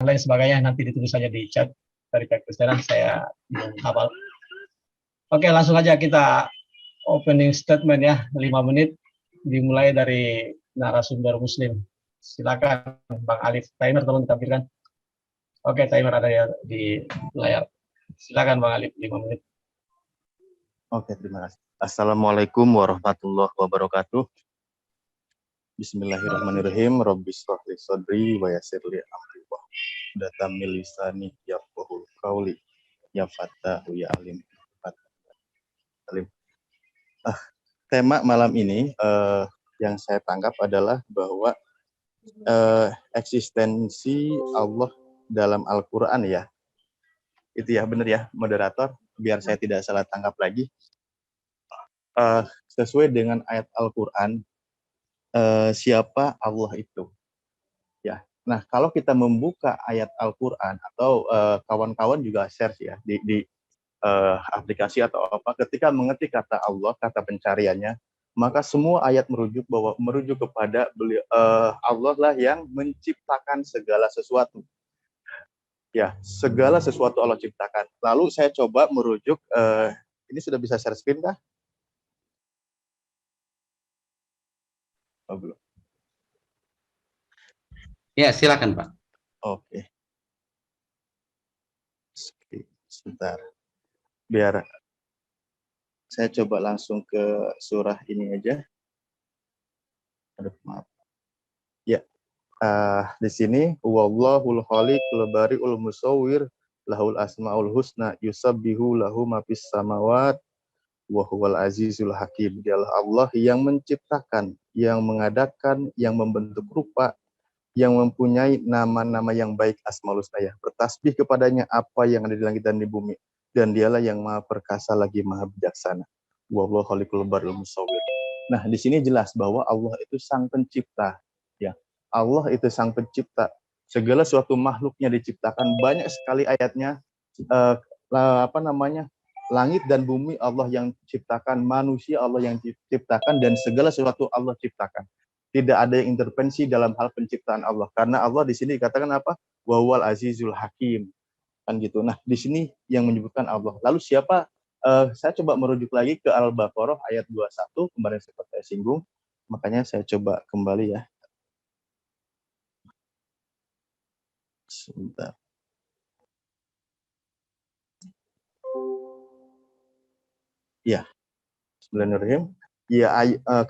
lain sebagainya nanti ditulis saja di chat dari pihak Kristenan, saya belum hafal. Oke, langsung aja kita opening statement ya, 5 menit dimulai dari narasumber Muslim. Silakan Bang Alif. Timer tolong ditampilkan. Oke, timer ada ya di layar. Silakan Bang Alif, 5 menit. Oke, terima kasih. Assalamualaikum warahmatullahi wabarakatuh. Bismillahirrahmanirrahim. Rabbi shrah li sadri wa yassir li amri wahlul 'uqdatam min lisani yafqahu qawli. Ya Fattahu ya Alim. Tema malam ini yang saya tangkap adalah bahwa eksistensi Allah dalam Al-Quran ya. Itu ya, benar ya, moderator, biar saya tidak salah tangkap lagi. Sesuai dengan ayat Al-Quran, siapa Allah itu. Ya. Nah, kalau kita membuka ayat Al-Quran atau kawan-kawan juga share ya di aplikasi atau apa, ketika mengetik kata Allah, kata pencariannya, maka semua ayat merujuk kepada Allah lah yang menciptakan segala sesuatu. Ya, segala sesuatu Allah ciptakan. Lalu saya coba merujuk, ini sudah bisa share screen kah? Oh, belum. Ya, silakan Pak. Oke. Sebentar. Biar saya coba langsung ke surah ini aja. Aduh, maaf. Ya. Di sini wallahul khaliqul bari'ul musawwir lahul asmaul husna yusabbihu lahu ma fis samawat wa huwal azizul hakim. Dialah Allah yang menciptakan, yang mengadakan, yang membentuk rupa, yang mempunyai nama-nama yang baik, asmaul husna ya. Bertasbih kepadanya apa yang ada di langit dan di bumi, dan dialah yang maha perkasa lagi maha bijaksana. Wallahu khaliqul bari'ul musawwir. Nah, di sini jelas bahwa Allah itu sang pencipta ya. Allah itu sang pencipta. Segala suatu makhluknya diciptakan, banyak sekali ayatnya, langit dan bumi Allah yang ciptakan, manusia Allah yang ciptakan, dan segala sesuatu Allah ciptakan. Tidak ada yang intervensi dalam hal penciptaan Allah, karena Allah di sini dikatakan apa? Wa huwal azizul hakim, kan gitu. Nah, di sini yang menyebutkan Allah. Lalu siapa? Saya coba merujuk lagi ke Al-Baqarah ayat 21, kemarin sempat saya singgung, makanya saya coba kembali ya. Sebentar. Ya, Bismillahirrahmanirrahim. Ya,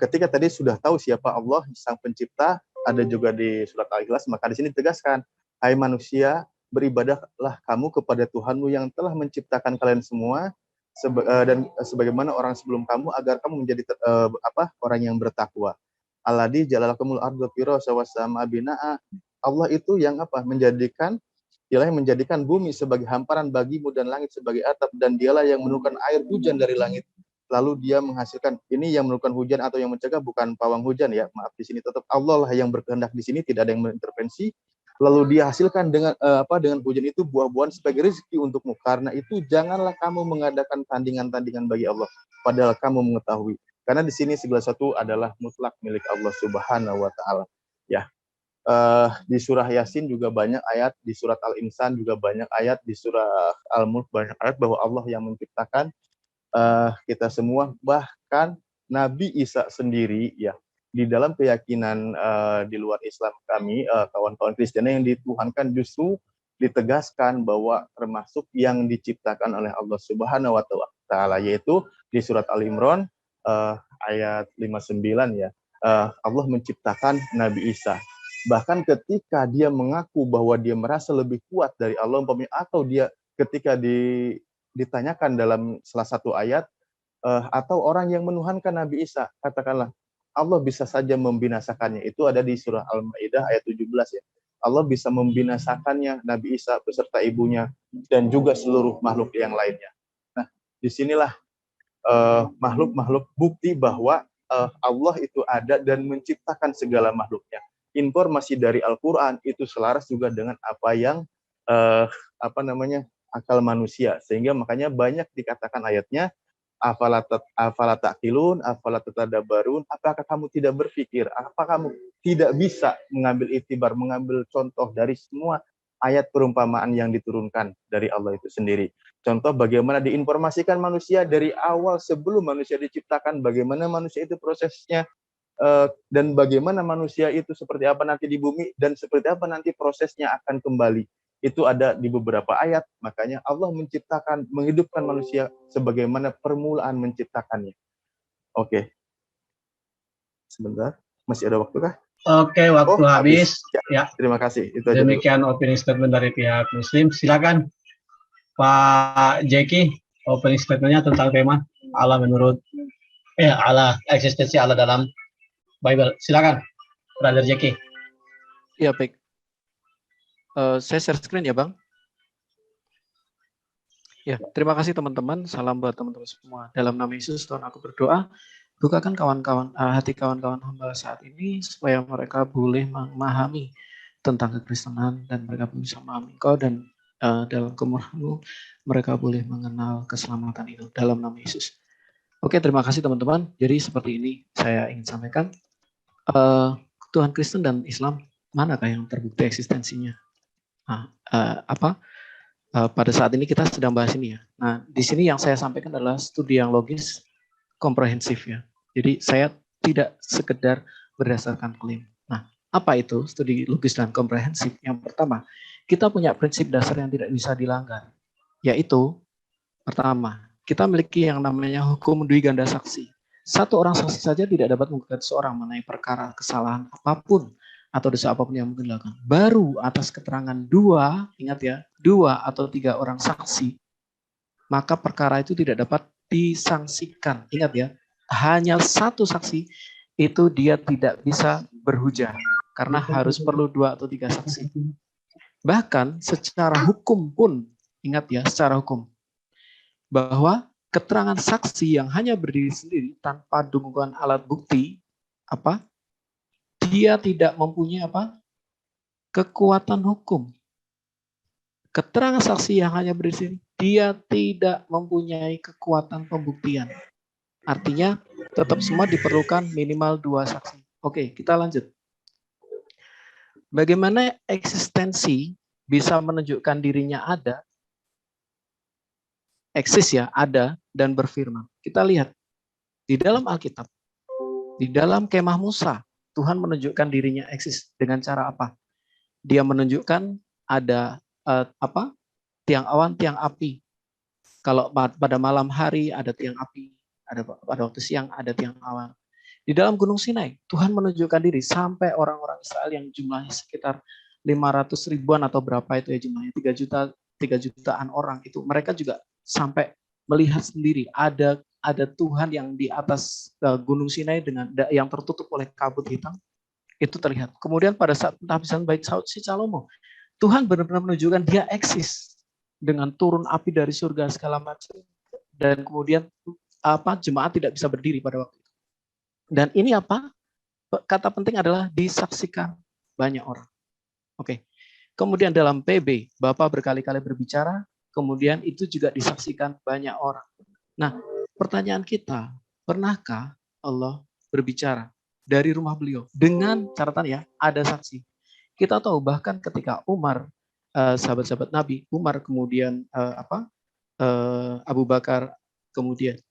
ketika tadi sudah tahu siapa Allah, sang pencipta, ada juga di surat Al-Ikhlas, maka di sini ditegaskan, hai manusia, beribadahlah kamu kepada Tuhanmu yang telah menciptakan kalian semua, dan sebagaimana orang sebelum kamu, agar kamu menjadi orang yang bertakwa. Alladzi ja'alakumul arda firasya was samaa binaa. Allah itu yang dialah yang menjadikan bumi sebagai hamparan bagimu dan langit sebagai atap, dan dialah yang menurunkan air hujan dari langit. Lalu dia menghasilkan, ini yang menurunkan hujan atau yang mencegah, bukan pawang hujan ya, maaf, di sini tetap Allah lah yang berkehendak, di sini tidak ada yang mengintervensi. Lalu dia hasilkan dengan dengan hujan itu buah-buahan sebagai rezeki untukmu. Karena itu janganlah kamu mengadakan tandingan-tandingan bagi Allah, padahal kamu mengetahui. Karena di sini segala sesuatu adalah mutlak milik Allah Subhanahu wa taala. Ya. Di surah Yasin juga banyak ayat, di surat Al-Insan juga banyak ayat, di surah Al-Mulk banyak ayat bahwa Allah yang menciptakan kita semua, bahkan Nabi Isa sendiri ya, di dalam keyakinan di luar Islam kami, kawan-kawan Kristen yang dituhankan, justru ditegaskan bahwa termasuk yang diciptakan oleh Allah Subhanahu wa taala, yaitu di surat Al-Imran ayat 59 ya, Allah menciptakan Nabi Isa. Bahkan ketika dia mengaku bahwa dia merasa lebih kuat dari Allah, atau dia ketika ditanyakan dalam salah satu ayat, atau orang yang menuhankan Nabi Isa, katakanlah Allah bisa saja membinasakannya. Itu ada di surah Al-Maidah ayat 17 ya. Allah bisa membinasakannya, Nabi Isa beserta ibunya, dan juga seluruh makhluk yang lainnya. Nah, disinilah makhluk-makhluk bukti bahwa Allah itu ada dan menciptakan segala makhluknya. Informasi dari Al-Quran itu selaras juga dengan apa yang akal manusia, sehingga makanya banyak dikatakan ayatnya, afala ta'qilun, afala tatadabbarun, apakah kamu tidak berpikir, apakah kamu tidak bisa mengambil iktibar, mengambil contoh dari semua ayat perumpamaan yang diturunkan dari Allah itu sendiri. Contoh bagaimana diinformasikan manusia dari awal sebelum manusia diciptakan, bagaimana manusia itu prosesnya, dan bagaimana manusia itu seperti apa nanti di bumi, dan seperti apa nanti prosesnya akan kembali. Itu ada di beberapa ayat, makanya Allah menciptakan, menghidupkan manusia sebagaimana permulaan menciptakannya. Oke, sebentar, masih ada waktu kah? Oke, waktu habis. Ya, terima kasih. Itu aja dulu. demikian opening statement dari pihak Muslim. Silakan Pak Jeki, opening statementnya tentang tema Allah menurut Allah, eksistensi Allah dalam Bible. Silakan, Brother Jeki. Ya, baik. Saya share screen ya, Bang. Ya, terima kasih teman-teman. Salam buat teman-teman semua. Dalam nama Yesus, Tuhan aku berdoa, bukakan hati kawan-kawan hamba saat ini supaya mereka boleh memahami tentang kekristenan dan mereka bisa memahami Engkau, dan dalam kemurahan-Mu mereka boleh mengenal keselamatan itu dalam nama Yesus. Oke, terima kasih teman-teman. Jadi seperti ini saya ingin sampaikan. Tuhan Kristen dan Islam, manakah yang terbukti eksistensinya? Pada saat ini kita sedang bahas ini ya. Nah, di sini yang saya sampaikan adalah studi yang logis, komprehensif ya. Jadi saya tidak sekedar berdasarkan klaim. Nah, apa itu studi logis dan komprehensif? Yang pertama, kita punya prinsip dasar yang tidak bisa dilanggar. Yaitu, pertama, kita memiliki yang namanya hukum dui ganda saksi. Satu orang saksi saja tidak dapat menggugat seorang mengenai perkara kesalahan apapun atau dosa apapun yang mungkin dilakukan. Baru atas keterangan dua, ingat ya, 2 atau 3 orang saksi, maka perkara itu tidak dapat disangsikan. Ingat ya, hanya satu saksi itu dia tidak bisa berhujah karena harus perlu 2 atau 3 saksi. Bahkan secara hukum pun, ingat ya, secara hukum, bahwa keterangan saksi yang hanya berdiri sendiri tanpa dukungan alat bukti, dia tidak mempunyai kekuatan hukum. Keterangan saksi yang hanya berdiri sendiri, dia tidak mempunyai kekuatan pembuktian. Artinya tetap semua diperlukan minimal 2 saksi. Oke, kita lanjut. Bagaimana eksistensi bisa menunjukkan dirinya ada, eksis ya, ada dan berfirman. Kita lihat di dalam Alkitab, di dalam kemah Musa, Tuhan menunjukkan dirinya eksis dengan cara apa? Dia menunjukkan ada tiang awan, tiang api. Kalau pada malam hari ada tiang api, pada waktu siang ada tiang awan. Di dalam Gunung Sinai, Tuhan menunjukkan diri sampai orang-orang Israel yang jumlahnya sekitar 500 ribuan atau berapa itu ya jumlahnya, 3 jutaan orang itu. Mereka juga sampai melihat sendiri ada Tuhan yang di atas Gunung Sinai dengan yang tertutup oleh kabut hitam, itu terlihat. Kemudian pada saat penghabisan Bait si Salomo, Tuhan benar-benar menunjukkan dia eksis dengan turun api dari surga segala macam, dan kemudian jemaat tidak bisa berdiri pada waktu itu. Dan ini kata penting adalah disaksikan banyak orang. Oke. Kemudian dalam PB, Bapak berkali-kali berbicara, kemudian itu juga disaksikan banyak orang. Nah, pertanyaan kita, pernahkah Allah berbicara dari rumah beliau dengan catatan ya, ada saksi. Kita tahu bahkan ketika Umar, sahabat-sahabat Nabi, Umar kemudian Abu Bakar, kemudian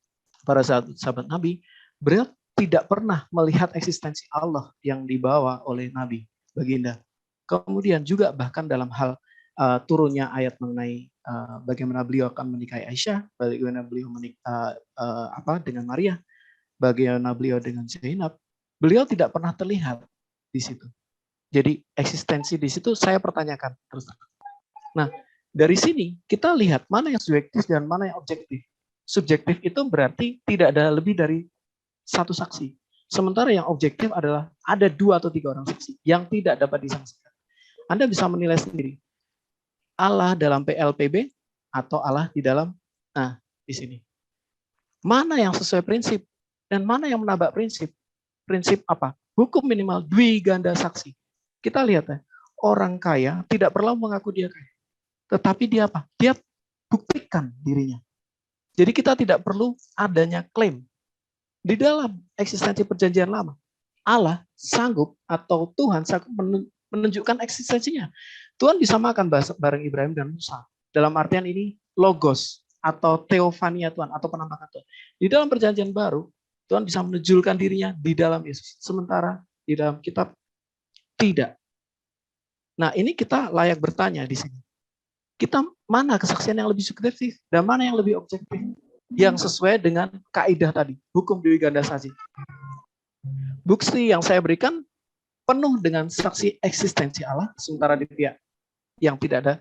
para sahabat Nabi, beliau tidak pernah melihat eksistensi Allah yang dibawa oleh Nabi Baginda. Kemudian juga bahkan dalam hal turunnya ayat mengenai bagaimana beliau akan menikahi Aisyah, bagaimana beliau menikah dengan Maria, bagaimana beliau dengan Zainab, beliau tidak pernah terlihat di situ. Jadi eksistensi di situ saya pertanyakan terus. Nah, dari sini kita lihat mana yang subjektif dan mana yang objektif. Subjektif itu berarti tidak ada lebih dari satu saksi. Sementara yang objektif adalah ada 2 atau 3 orang saksi yang tidak dapat disaksikan. Anda bisa menilai sendiri. Allah dalam PLPB atau Allah di dalam, di sini. Mana yang sesuai prinsip dan mana yang menabrak prinsip? Prinsip apa? Hukum minimal dui ganda saksi. Kita lihat ya, orang kaya tidak perlu mengaku dia kaya. Tetapi dia apa? Dia buktikan dirinya. Jadi kita tidak perlu adanya klaim. Di dalam eksistensi perjanjian lama, Allah sanggup atau Tuhan sanggup menunjukkan eksistensinya. Tuhan disamakan bareng Ibrahim dan Musa. Dalam artian ini logos atau teofania Tuhan atau penampakan Tuhan. Di dalam perjanjian baru, Tuhan bisa menunjukkan dirinya di dalam Yesus. Sementara di dalam kitab tidak. Nah, ini kita layak bertanya di sini. Kita mana kesaksian yang lebih subjektif dan mana yang lebih objektif? Yang sesuai dengan kaidah tadi, hukum dui ganda saksi. Bukti yang saya berikan penuh dengan saksi eksistensi Allah, sementara di pihak yang tidak ada,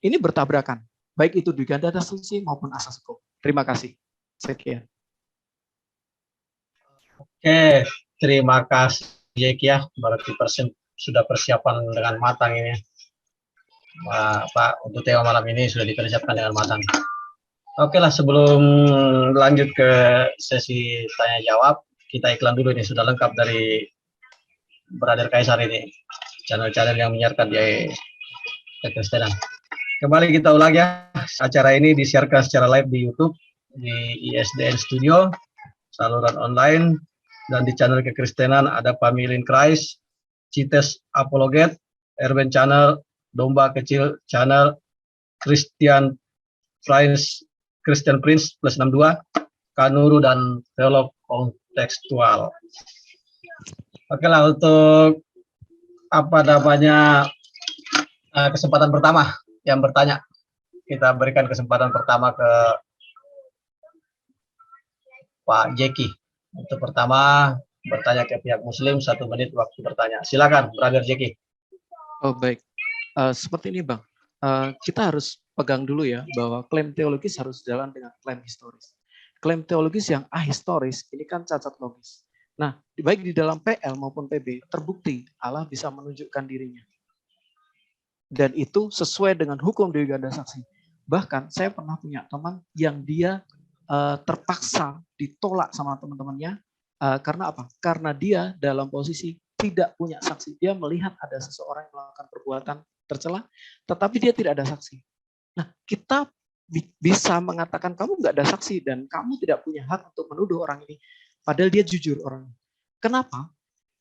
ini bertabrakan. Baik itu dui ganda saksi maupun asas hukum. Terima kasih. Sekian. Oke, terima kasih Jeki ya. Berarti sudah persiapan dengan matang ini. Pak, untuk tema malam ini sudah dipersiapkan dengan matang. Oke lah, sebelum lanjut ke sesi tanya jawab, kita iklan dulu ini. Sudah lengkap dari Brother Kaisar ini, channel-channel yang menyiarkan di kekristenan. Kembali kita ulang ya, acara ini disiarkan secara live di YouTube, di ISDN Studio, saluran online, dan di channel kekristenan ada Family in Christ, Cites Apologet, Erben Channel, Domba Kecil Channel, Christian Prince plus 62, Kanuru, dan Teolog Kontekstual. Oke lah, untuk kesempatan pertama yang bertanya, kita berikan kesempatan pertama ke Pak Jeki. Untuk pertama bertanya ke pihak Muslim, 1 menit waktu bertanya. Silakan, Brother Jeki. Oh baik, seperti ini Bang. Kita harus pegang dulu ya bahwa klaim teologis harus jalan dengan klaim historis. Klaim teologis yang ahistoris ini kan cacat logis. Nah, baik di dalam PL maupun PB terbukti Allah bisa menunjukkan dirinya. Dan itu sesuai dengan hukum dui ganda saksi. Bahkan saya pernah punya teman yang dia terpaksa ditolak sama teman-temannya karena apa? Karena dia dalam posisi tidak punya saksi. Dia melihat ada seseorang yang melakukan perbuatan tercela, tetapi dia tidak ada saksi. Nah, kita bisa mengatakan kamu nggak ada saksi dan kamu tidak punya hak untuk menuduh orang ini, padahal dia jujur orangnya. Kenapa?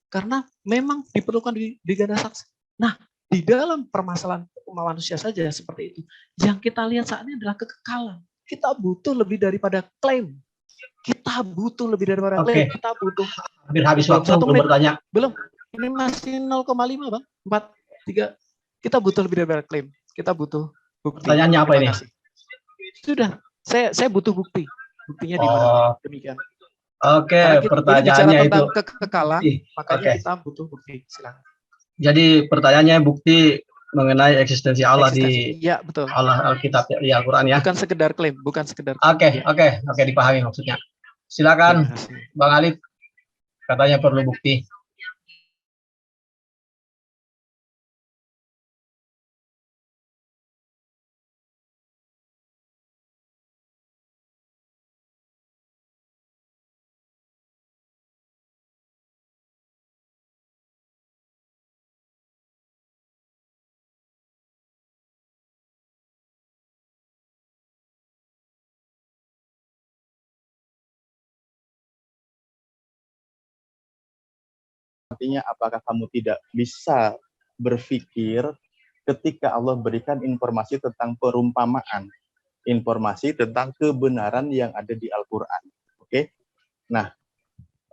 Karena memang diperlukan di ganda saksi. Nah, di dalam permasalahan manusia saja seperti itu, yang kita lihat saat ini adalah kekekalan. Kita butuh lebih daripada klaim. Kita butuh lebih daripada klaim. Kita butuh. Hampir habis waktu untuk bertanya. Belum. Ini masih 0,5 Bang. 4, 3. Kita butuh lebih daripada klaim. Kita butuh bukti. Pertanyaannya apa ini? Sudah. Saya butuh bukti. Buktinya di mana? Demikian. Oke, pertanyaannya itu kekekalan, makanya kita butuh bukti. Silakan. Jadi pertanyaannya bukti mengenai eksistensi Allah di ya, betul. Allah Alkitab di Al-Qur'an ya. Bukan sekedar klaim, bukan sekedar. Oke, dipahami maksudnya. Silakan Bang Alif, katanya perlu bukti. Artinya apakah kamu tidak bisa berpikir ketika Allah berikan informasi tentang perumpamaan, informasi tentang kebenaran yang ada di Al-Quran. Oke? Nah,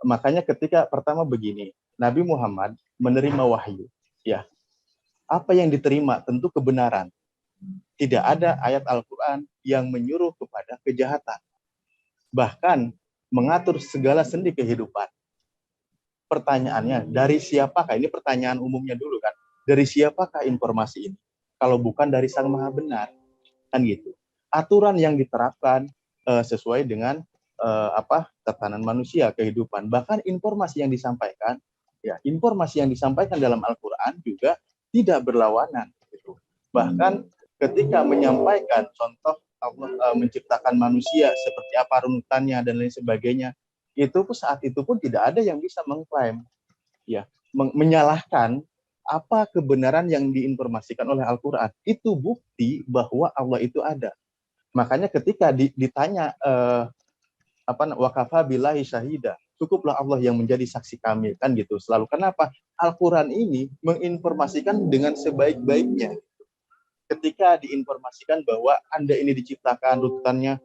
makanya ketika pertama begini, Nabi Muhammad menerima wahyu. Ya, apa yang diterima? Tentu kebenaran. Tidak ada ayat Al-Quran yang menyuruh kepada kejahatan. Bahkan mengatur segala sendi kehidupan. Pertanyaannya, dari siapakah? Ini pertanyaan umumnya dulu kan. Dari siapakah informasi ini? Kalau bukan dari Sang Maha Benar. Kan gitu. Aturan yang diterapkan sesuai dengan tatanan manusia, kehidupan. Bahkan informasi yang disampaikan, ya informasi yang disampaikan dalam Al-Quran juga tidak berlawanan. Gitu. Bahkan ketika menyampaikan contoh Allah menciptakan manusia seperti apa runutannya dan lain sebagainya, itu saat itu pun tidak ada yang bisa mengklaim, ya, menyalahkan apa kebenaran yang diinformasikan oleh Al-Quran. Itu bukti bahwa Allah itu ada. Makanya ketika ditanya wakafa billahi syahida, cukuplah Allah yang menjadi saksi kami, kan gitu. Selalu kenapa? Al-Quran ini menginformasikan dengan sebaik-baiknya. ketika diinformasikan bahwa Anda ini diciptakan, runutannya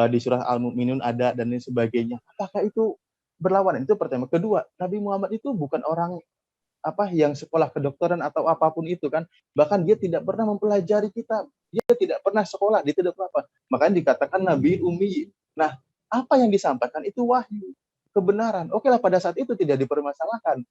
di surah Al-Mu'minun ada dan lain sebagainya. Apakah itu berlawanan? Itu pertama. Kedua, Nabi Muhammad itu bukan orang yang sekolah kedokteran atau apapun itu kan. Bahkan dia tidak pernah mempelajari kitab. Dia tidak pernah sekolah, dia tidak apa. Makanya dikatakan Nabi Ummi. Nah, apa yang disampaikan itu wahyu, kebenaran. Oke lah, pada saat itu tidak dipermasalahkan.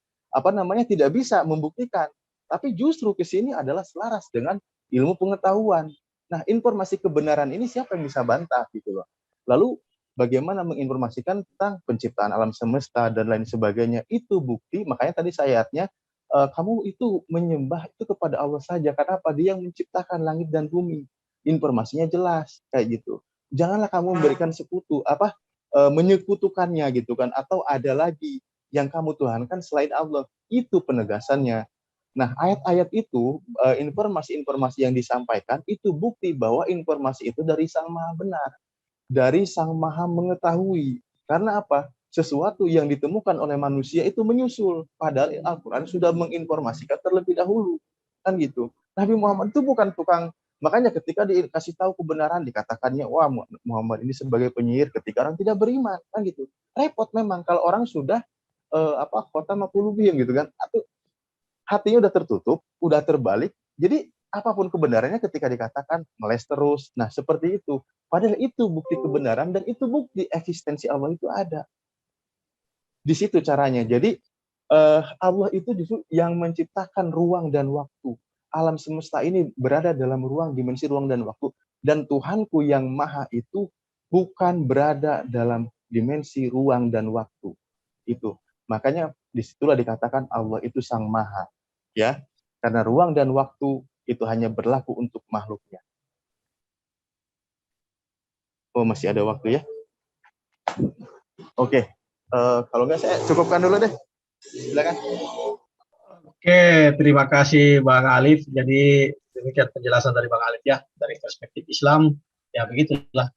Tidak bisa membuktikan. Tapi justru ke sini adalah selaras dengan ilmu pengetahuan. Nah, informasi kebenaran ini siapa yang bisa bantah gitu loh. Lalu bagaimana menginformasikan tentang penciptaan alam semesta dan lain sebagainya, itu bukti. Makanya tadi ayatnya, kamu itu menyembah itu kepada Allah saja. Kenapa? Dia yang menciptakan langit dan bumi. Informasinya jelas kayak gitu. Janganlah kamu memberikan sekutu, menyekutukannya gitu kan, atau ada lagi yang kamu tuhankan selain Allah. Itu penegasannya. Nah, ayat-ayat itu, informasi-informasi yang disampaikan, itu bukti bahwa informasi itu dari Sang Maha Benar, dari Sang Maha Mengetahui. Karena apa? Sesuatu yang ditemukan oleh manusia itu menyusul, padahal Al-Quran sudah menginformasikan terlebih dahulu. Kan gitu. Nabi Muhammad itu bukan tukang, makanya ketika dikasih tahu kebenaran, dikatakannya, wah Muhammad ini sebagai penyihir ketika orang tidak beriman. Kan gitu. Repot memang kalau orang sudah khotamah qulubihim gitu kan, atau hatinya udah tertutup, udah terbalik, jadi apapun kebenarannya ketika dikatakan meles terus. Nah, seperti itu. Padahal itu bukti kebenaran dan itu bukti eksistensi Allah itu ada. Di situ caranya. Jadi Allah itu justru yang menciptakan ruang dan waktu. Alam semesta ini berada dalam dimensi ruang dan waktu. Dan Tuhanku yang maha itu bukan berada dalam dimensi ruang dan waktu. Itu. Makanya disitulah dikatakan Allah itu sang maha. Ya, karena ruang dan waktu itu hanya berlaku untuk makhluknya. Oh, masih ada waktu ya? Oke, kalau nggak saya cukupkan dulu deh. Silakan. Oke, terima kasih Bang Alif. Jadi demikian penjelasan dari Bang Alif ya, dari perspektif Islam. Ya begitulah.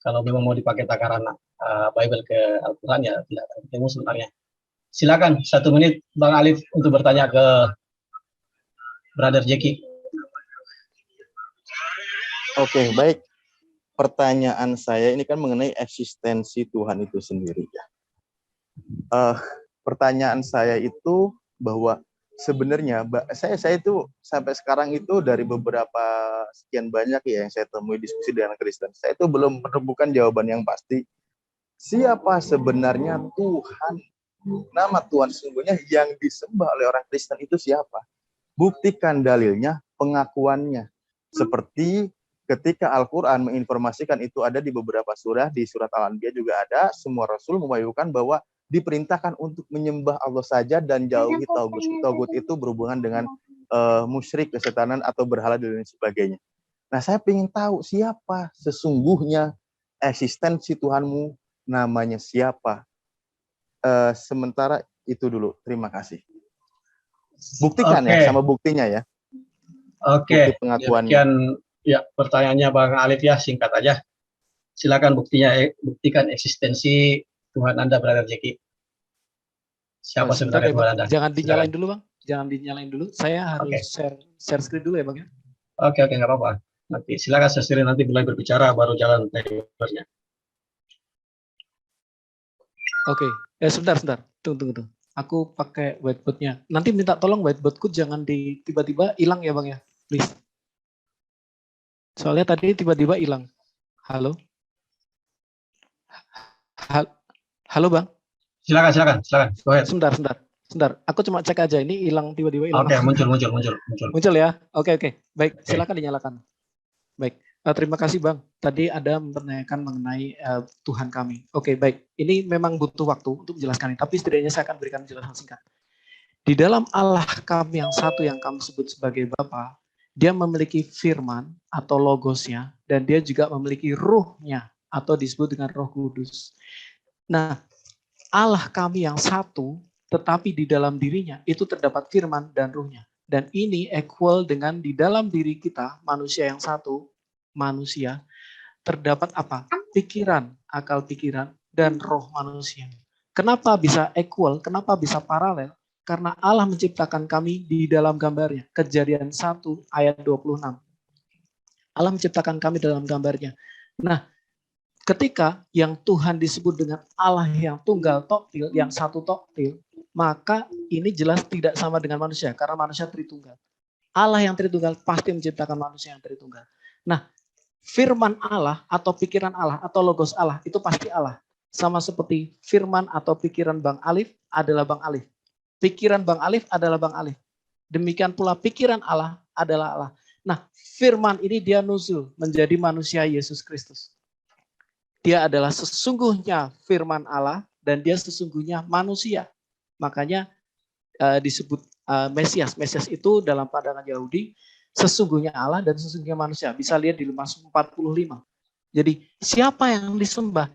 Kalau memang mau dipakai takaran Bible ke Al-Quran ya tidak akan ketemu sebenarnya. Silakan 1 menit Bang Alif untuk bertanya ke Brother Jeki. Oke, baik. Pertanyaan saya ini kan mengenai eksistensi Tuhan itu sendiri ya. Pertanyaan saya itu bahwa sebenarnya saya itu sampai sekarang itu dari beberapa sekian banyak ya yang saya temui diskusi dengan Kristen, saya itu belum menemukan jawaban yang pasti. Siapa sebenarnya Tuhan? Nama Tuhan sesungguhnya yang disembah oleh orang Kristen itu siapa? Buktikan dalilnya, pengakuannya. Seperti ketika Al-Quran menginformasikan itu ada di beberapa surah, di surat Al-Anbiya juga ada, semua Rasul memahyukan bahwa diperintahkan untuk menyembah Allah saja dan jauhi taugut. Taugut itu berhubungan dengan musyrik, kesetanan, atau berhala dan lain sebagainya. Nah, saya ingin tahu siapa sesungguhnya eksistensi Tuhanmu, namanya siapa. Sementara itu dulu, terima kasih. Buktikan ya, sama buktinya ya. Oke, bukti pengakuannya. Demikian ya pertanyaannya Bang Alif ya, singkat aja. Silakan buktikan eksistensi Tuhan Anda, Brother Jeki. Siapa sebenarnya Tuhan Anda? Jangan dinyalain dulu Bang, jangan dinyalain dulu. Saya harus share screen dulu ya Bang ya. Oke, nggak apa-apa. Nanti silakan share screen, nanti mulai berbicara baru jalan timernya. Oke, sebentar. Tunggu. Aku pakai whiteboard-nya. Nanti minta tolong whiteboard-ku jangan tiba-tiba hilang ya Bang ya, please. Soalnya tadi tiba-tiba hilang. Halo? Halo Bang? Silakan. Go ahead. Sebentar. Aku cuma cek aja, ini hilang tiba-tiba hilang. Oke, muncul. Muncul ya? Oke. Baik, silakan dinyalakan. Baik. Terima kasih Bang. Tadi ada mempertanyakan mengenai Tuhan kami. Oke, baik. Ini memang butuh waktu untuk menjelaskan ini, tapi setidaknya saya akan berikan penjelasan singkat. Di dalam Allah kami yang satu yang kami sebut sebagai Bapa, dia memiliki firman atau logosnya, dan dia juga memiliki ruhnya atau disebut dengan Roh Kudus. Nah, Allah kami yang satu, tetapi di dalam dirinya itu terdapat firman dan ruhnya. Dan ini equal dengan di dalam diri kita, manusia yang satu, manusia, terdapat apa? Pikiran, akal pikiran, dan roh manusia. Kenapa bisa equal? Kenapa bisa paralel? Karena Allah menciptakan kami di dalam gambarnya. Kejadian 1 ayat 26. Allah menciptakan kami dalam gambarnya. Nah, ketika yang Tuhan disebut dengan Allah yang tunggal toktil, yang satu toktil, maka ini jelas tidak sama dengan manusia, karena manusia tritunggal. Allah yang tritunggal pasti menciptakan manusia yang tritunggal. Nah, firman Allah atau pikiran Allah atau logos Allah itu pasti Allah. Sama seperti firman atau pikiran Bang Alif adalah Bang Alif. Pikiran Bang Alif adalah Bang Alif. Demikian pula pikiran Allah adalah Allah. Nah, firman ini dia nuzul menjadi manusia Yesus Kristus. Dia adalah sesungguhnya firman Allah dan dia sesungguhnya manusia. Makanya disebut Mesias. Mesias itu dalam pandangan Yahudi sesungguhnya Allah dan sesungguhnya manusia. Bisa lihat di Mazmur 45. Jadi siapa yang disembah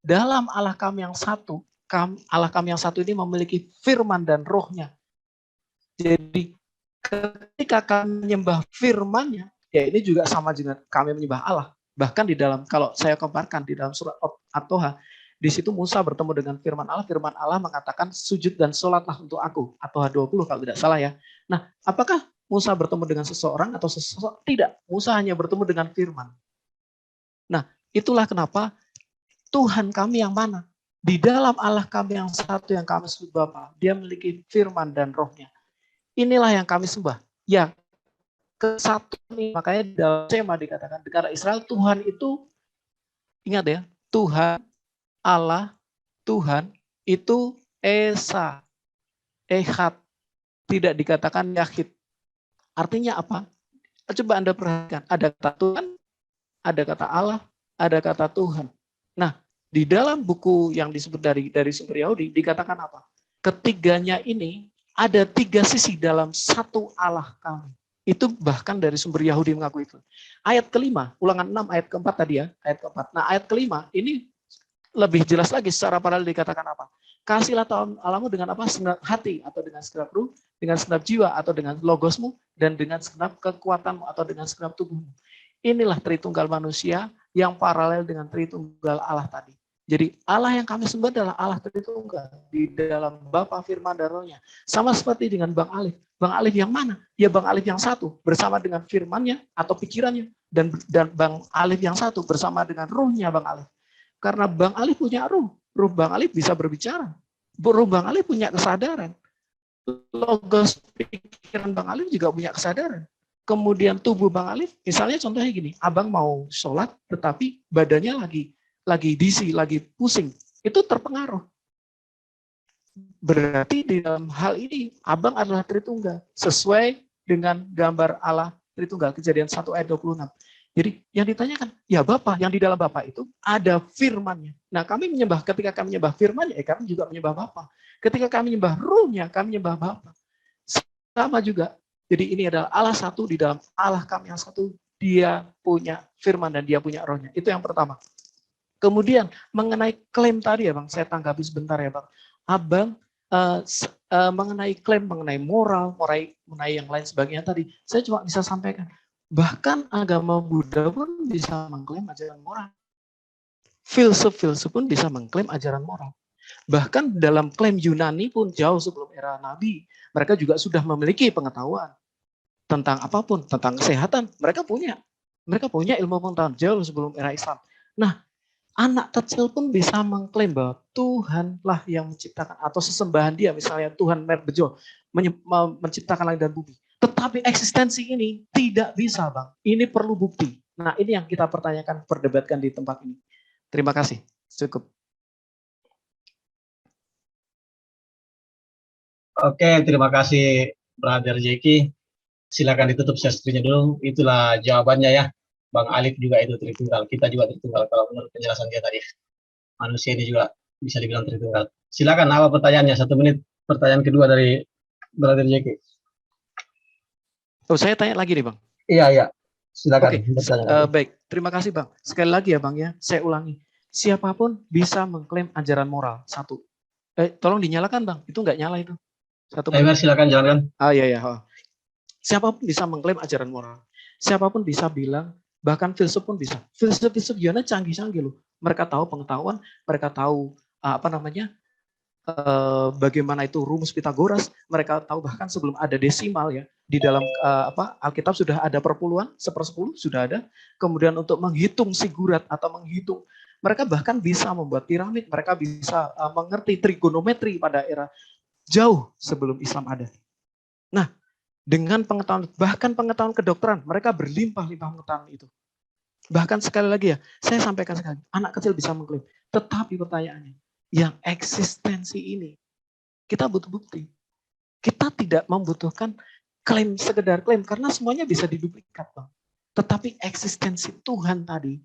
dalam Allah kami yang satu, Allah kami yang satu ini memiliki firman dan rohnya. Jadi ketika kami menyembah firman-Nya, ya ini juga sama dengan kami menyembah Allah. Bahkan di dalam, kalau saya komparkan di dalam surat At-Toha, di situ Musa bertemu dengan firman Allah mengatakan sujud dan sholatlah untuk aku. At-Toha 20 kalau tidak salah ya. Nah, apakah Musa bertemu dengan seseorang atau seseorang? Tidak, Musa hanya bertemu dengan firman. Nah, itulah kenapa Tuhan kami yang mana? Di dalam Allah kami yang satu yang kami sebut Bapa, dia memiliki firman dan rohnya. Inilah yang kami sembah. Ya, kesatuan ini, makanya dalam Shema dikatakan negara Israel Tuhan itu, ingat ya, Tuhan, Allah, Tuhan itu Esa, Ehad, tidak dikatakan Yahid. Artinya apa? Coba Anda perhatikan, ada kata Tuhan, ada kata Allah, ada kata Tuhan. Nah, di dalam buku yang disebut dari sumber Yahudi dikatakan apa? Ketiganya ini ada 3 sisi dalam satu Allah kami. Itu bahkan dari sumber Yahudi mengaku itu. Ayat kelima, Ulangan 6 ayat keempat tadi ya, ayat keempat. Nah, ayat kelima ini lebih jelas lagi secara paralel dikatakan apa? Kasihlah Tuhan Allahmu dengan apa? Segenap hati atau dengan segenap ruh, dengan segenap jiwa atau dengan logosmu dan dengan segenap kekuatanmu atau dengan segenap tubuhmu. Inilah Tritunggal manusia yang paralel dengan Tritunggal Allah tadi. Jadi Allah yang kami sembah adalah Allah Tritunggal di dalam Bapa, Firman, dan Roh-Nya. Sama seperti dengan Bang Alif. Bang Alif yang mana? Ya Bang Alif yang satu bersama dengan firman-Nya atau pikirannya. Dan Bang Alif yang satu bersama dengan Roh-Nya Bang Alif. Karena Bang Alif punya ruh. Ruh Bang Alif bisa berbicara. Ruh Bang Alif punya kesadaran. Logos pikiran Bang Alif juga punya kesadaran. Kemudian tubuh Bang Alif, misalnya contohnya gini, abang mau sholat tetapi badannya lagi disi, lagi pusing, itu terpengaruh. Berarti di dalam hal ini, abang adalah Tritunggal, sesuai dengan gambar Allah Tritunggal, Kejadian 1 ayat 26. Jadi yang ditanyakan, ya Bapa, yang di dalam Bapa itu ada firman-Nya. Nah kami menyembah, ketika kami menyembah firman-Nya, kami juga menyembah Bapa. Ketika kami menyembah Ruh-Nya, kami menyembah Bapa. Sama juga. Jadi ini adalah Allah satu, di dalam Allah kami yang satu, dia punya firman dan dia punya rohnya. Itu yang pertama. Kemudian mengenai klaim tadi ya Bang, saya tanggapi sebentar ya Bang. Abang mengenai klaim, mengenai moral, mengenai yang lain sebagainya tadi, saya cuma bisa sampaikan. Bahkan agama Buddha pun bisa mengklaim ajaran moral. Filsuf pun bisa mengklaim ajaran moral. Bahkan dalam klaim Yunani pun jauh sebelum era Nabi, mereka juga sudah memiliki pengetahuan tentang apapun, tentang kesehatan, mereka punya ilmu pengetahuan jauh sebelum era Islam. Nah, anak kecil pun bisa mengklaim bahwa Tuhanlah yang menciptakan atau sesembahan dia, misalnya Tuhan Merbejo menciptakan langit dan bumi. Tetapi eksistensi ini tidak bisa, Bang. Ini perlu bukti. Nah, ini yang kita pertanyakan, perdebatkan di tempat ini. Terima kasih. Cukup. Oke, terima kasih Brother Jeki. Silakan ditutup sestrinya dulu. Itulah jawabannya ya. Bang Alif juga itu Tritunggal. Kita juga Tritunggal kalau menurut penjelasan dia tadi. Manusia ini juga bisa dibilang Tritunggal. Silakan, apa pertanyaannya? 1 menit. Pertanyaan kedua dari Brother Jeki. Oh, saya tanya lagi nih Bang. Iya. Silakan. Oke, baik. Terima kasih Bang. Sekali lagi ya Bang ya, saya ulangi. Siapapun bisa mengklaim ajaran moral. 1. Tolong dinyalakan Bang. Itu nggak nyala itu. 1 menit. Silakan jalankan. Iya. Siapapun bisa mengklaim ajaran moral. Siapapun bisa bilang, bahkan filsuf pun bisa. Filsuf Yunani canggih-canggih loh. Mereka tahu pengetahuan, mereka tahu bagaimana itu rumus Pitagoras, mereka tahu bahkan sebelum ada desimal ya, di dalam Alkitab sudah ada perpuluhan, 1/10 sudah ada. Kemudian untuk menghitung sigurat atau menghitung, mereka bahkan bisa membuat piramid, mereka bisa mengerti trigonometri pada era jauh sebelum Islam ada. Nah, dengan pengetahuan, bahkan pengetahuan kedokteran, mereka berlimpah-limpah pengetahuan itu. Bahkan sekali lagi ya, saya sampaikan sekali, anak kecil bisa mengklaim. Tetapi pertanyaannya, yang eksistensi ini, kita butuh bukti. Kita tidak membutuhkan klaim, sekedar klaim, karena semuanya bisa diduplikat, Bang. Tetapi eksistensi Tuhan tadi,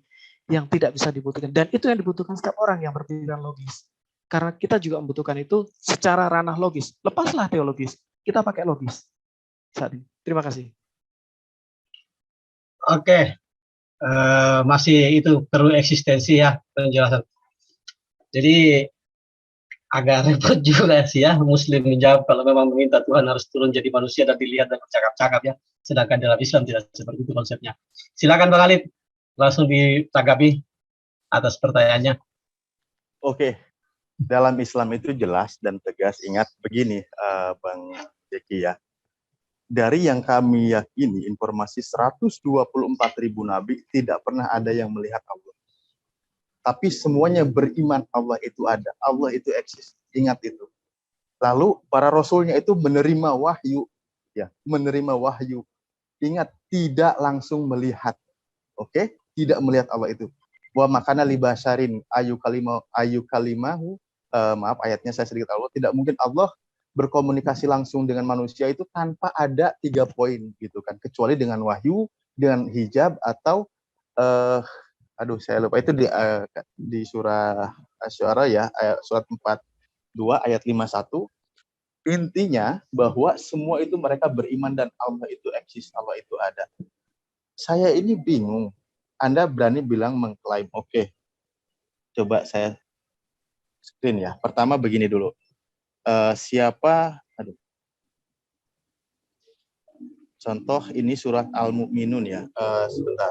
yang tidak bisa dibuktikan. Dan itu yang dibutuhkan setiap orang yang berpikiran logis. Karena kita juga membutuhkan itu secara ranah logis. Lepaslah teologis, kita pakai logis. Saat ini. Terima kasih. Oke, masih itu perlu eksistensi ya penjelasan. Jadi agak repot juga sih ya Muslim menjawab kalau memang meminta Tuhan harus turun jadi manusia dan dilihat dan bercakap-cakap ya. Sedangkan dalam Islam tidak seperti itu konsepnya. Silakan Bang Alif, langsung ditanggapi atas pertanyaannya. Oke, dalam Islam itu jelas dan tegas. Ingat begini, Bang Jeki ya. Dari yang kami yakini, informasi 124.000 nabi tidak pernah ada yang melihat Allah. Tapi semuanya beriman Allah itu ada, Allah itu eksis. Ingat itu. Lalu para rasulnya itu menerima wahyu, ya, menerima wahyu. Ingat, tidak langsung melihat. Oke? Tidak melihat Allah itu. Wa makana libasharin ayu kalimahu, maaf ayatnya saya sedikit Allah, tidak mungkin Allah berkomunikasi langsung dengan manusia itu tanpa ada 3 poin gitu kan, kecuali dengan wahyu, dengan hijab atau saya lupa itu di surah Asy-Syu'ara ya, surat 42 ayat 51. Intinya bahwa semua itu mereka beriman dan Allah itu eksis, Allah itu ada. Saya ini bingung. Anda berani bilang mengklaim, oke. Coba saya screen ya. Pertama begini dulu. Contoh ini surat Al-Mu'minun ya. Sebentar.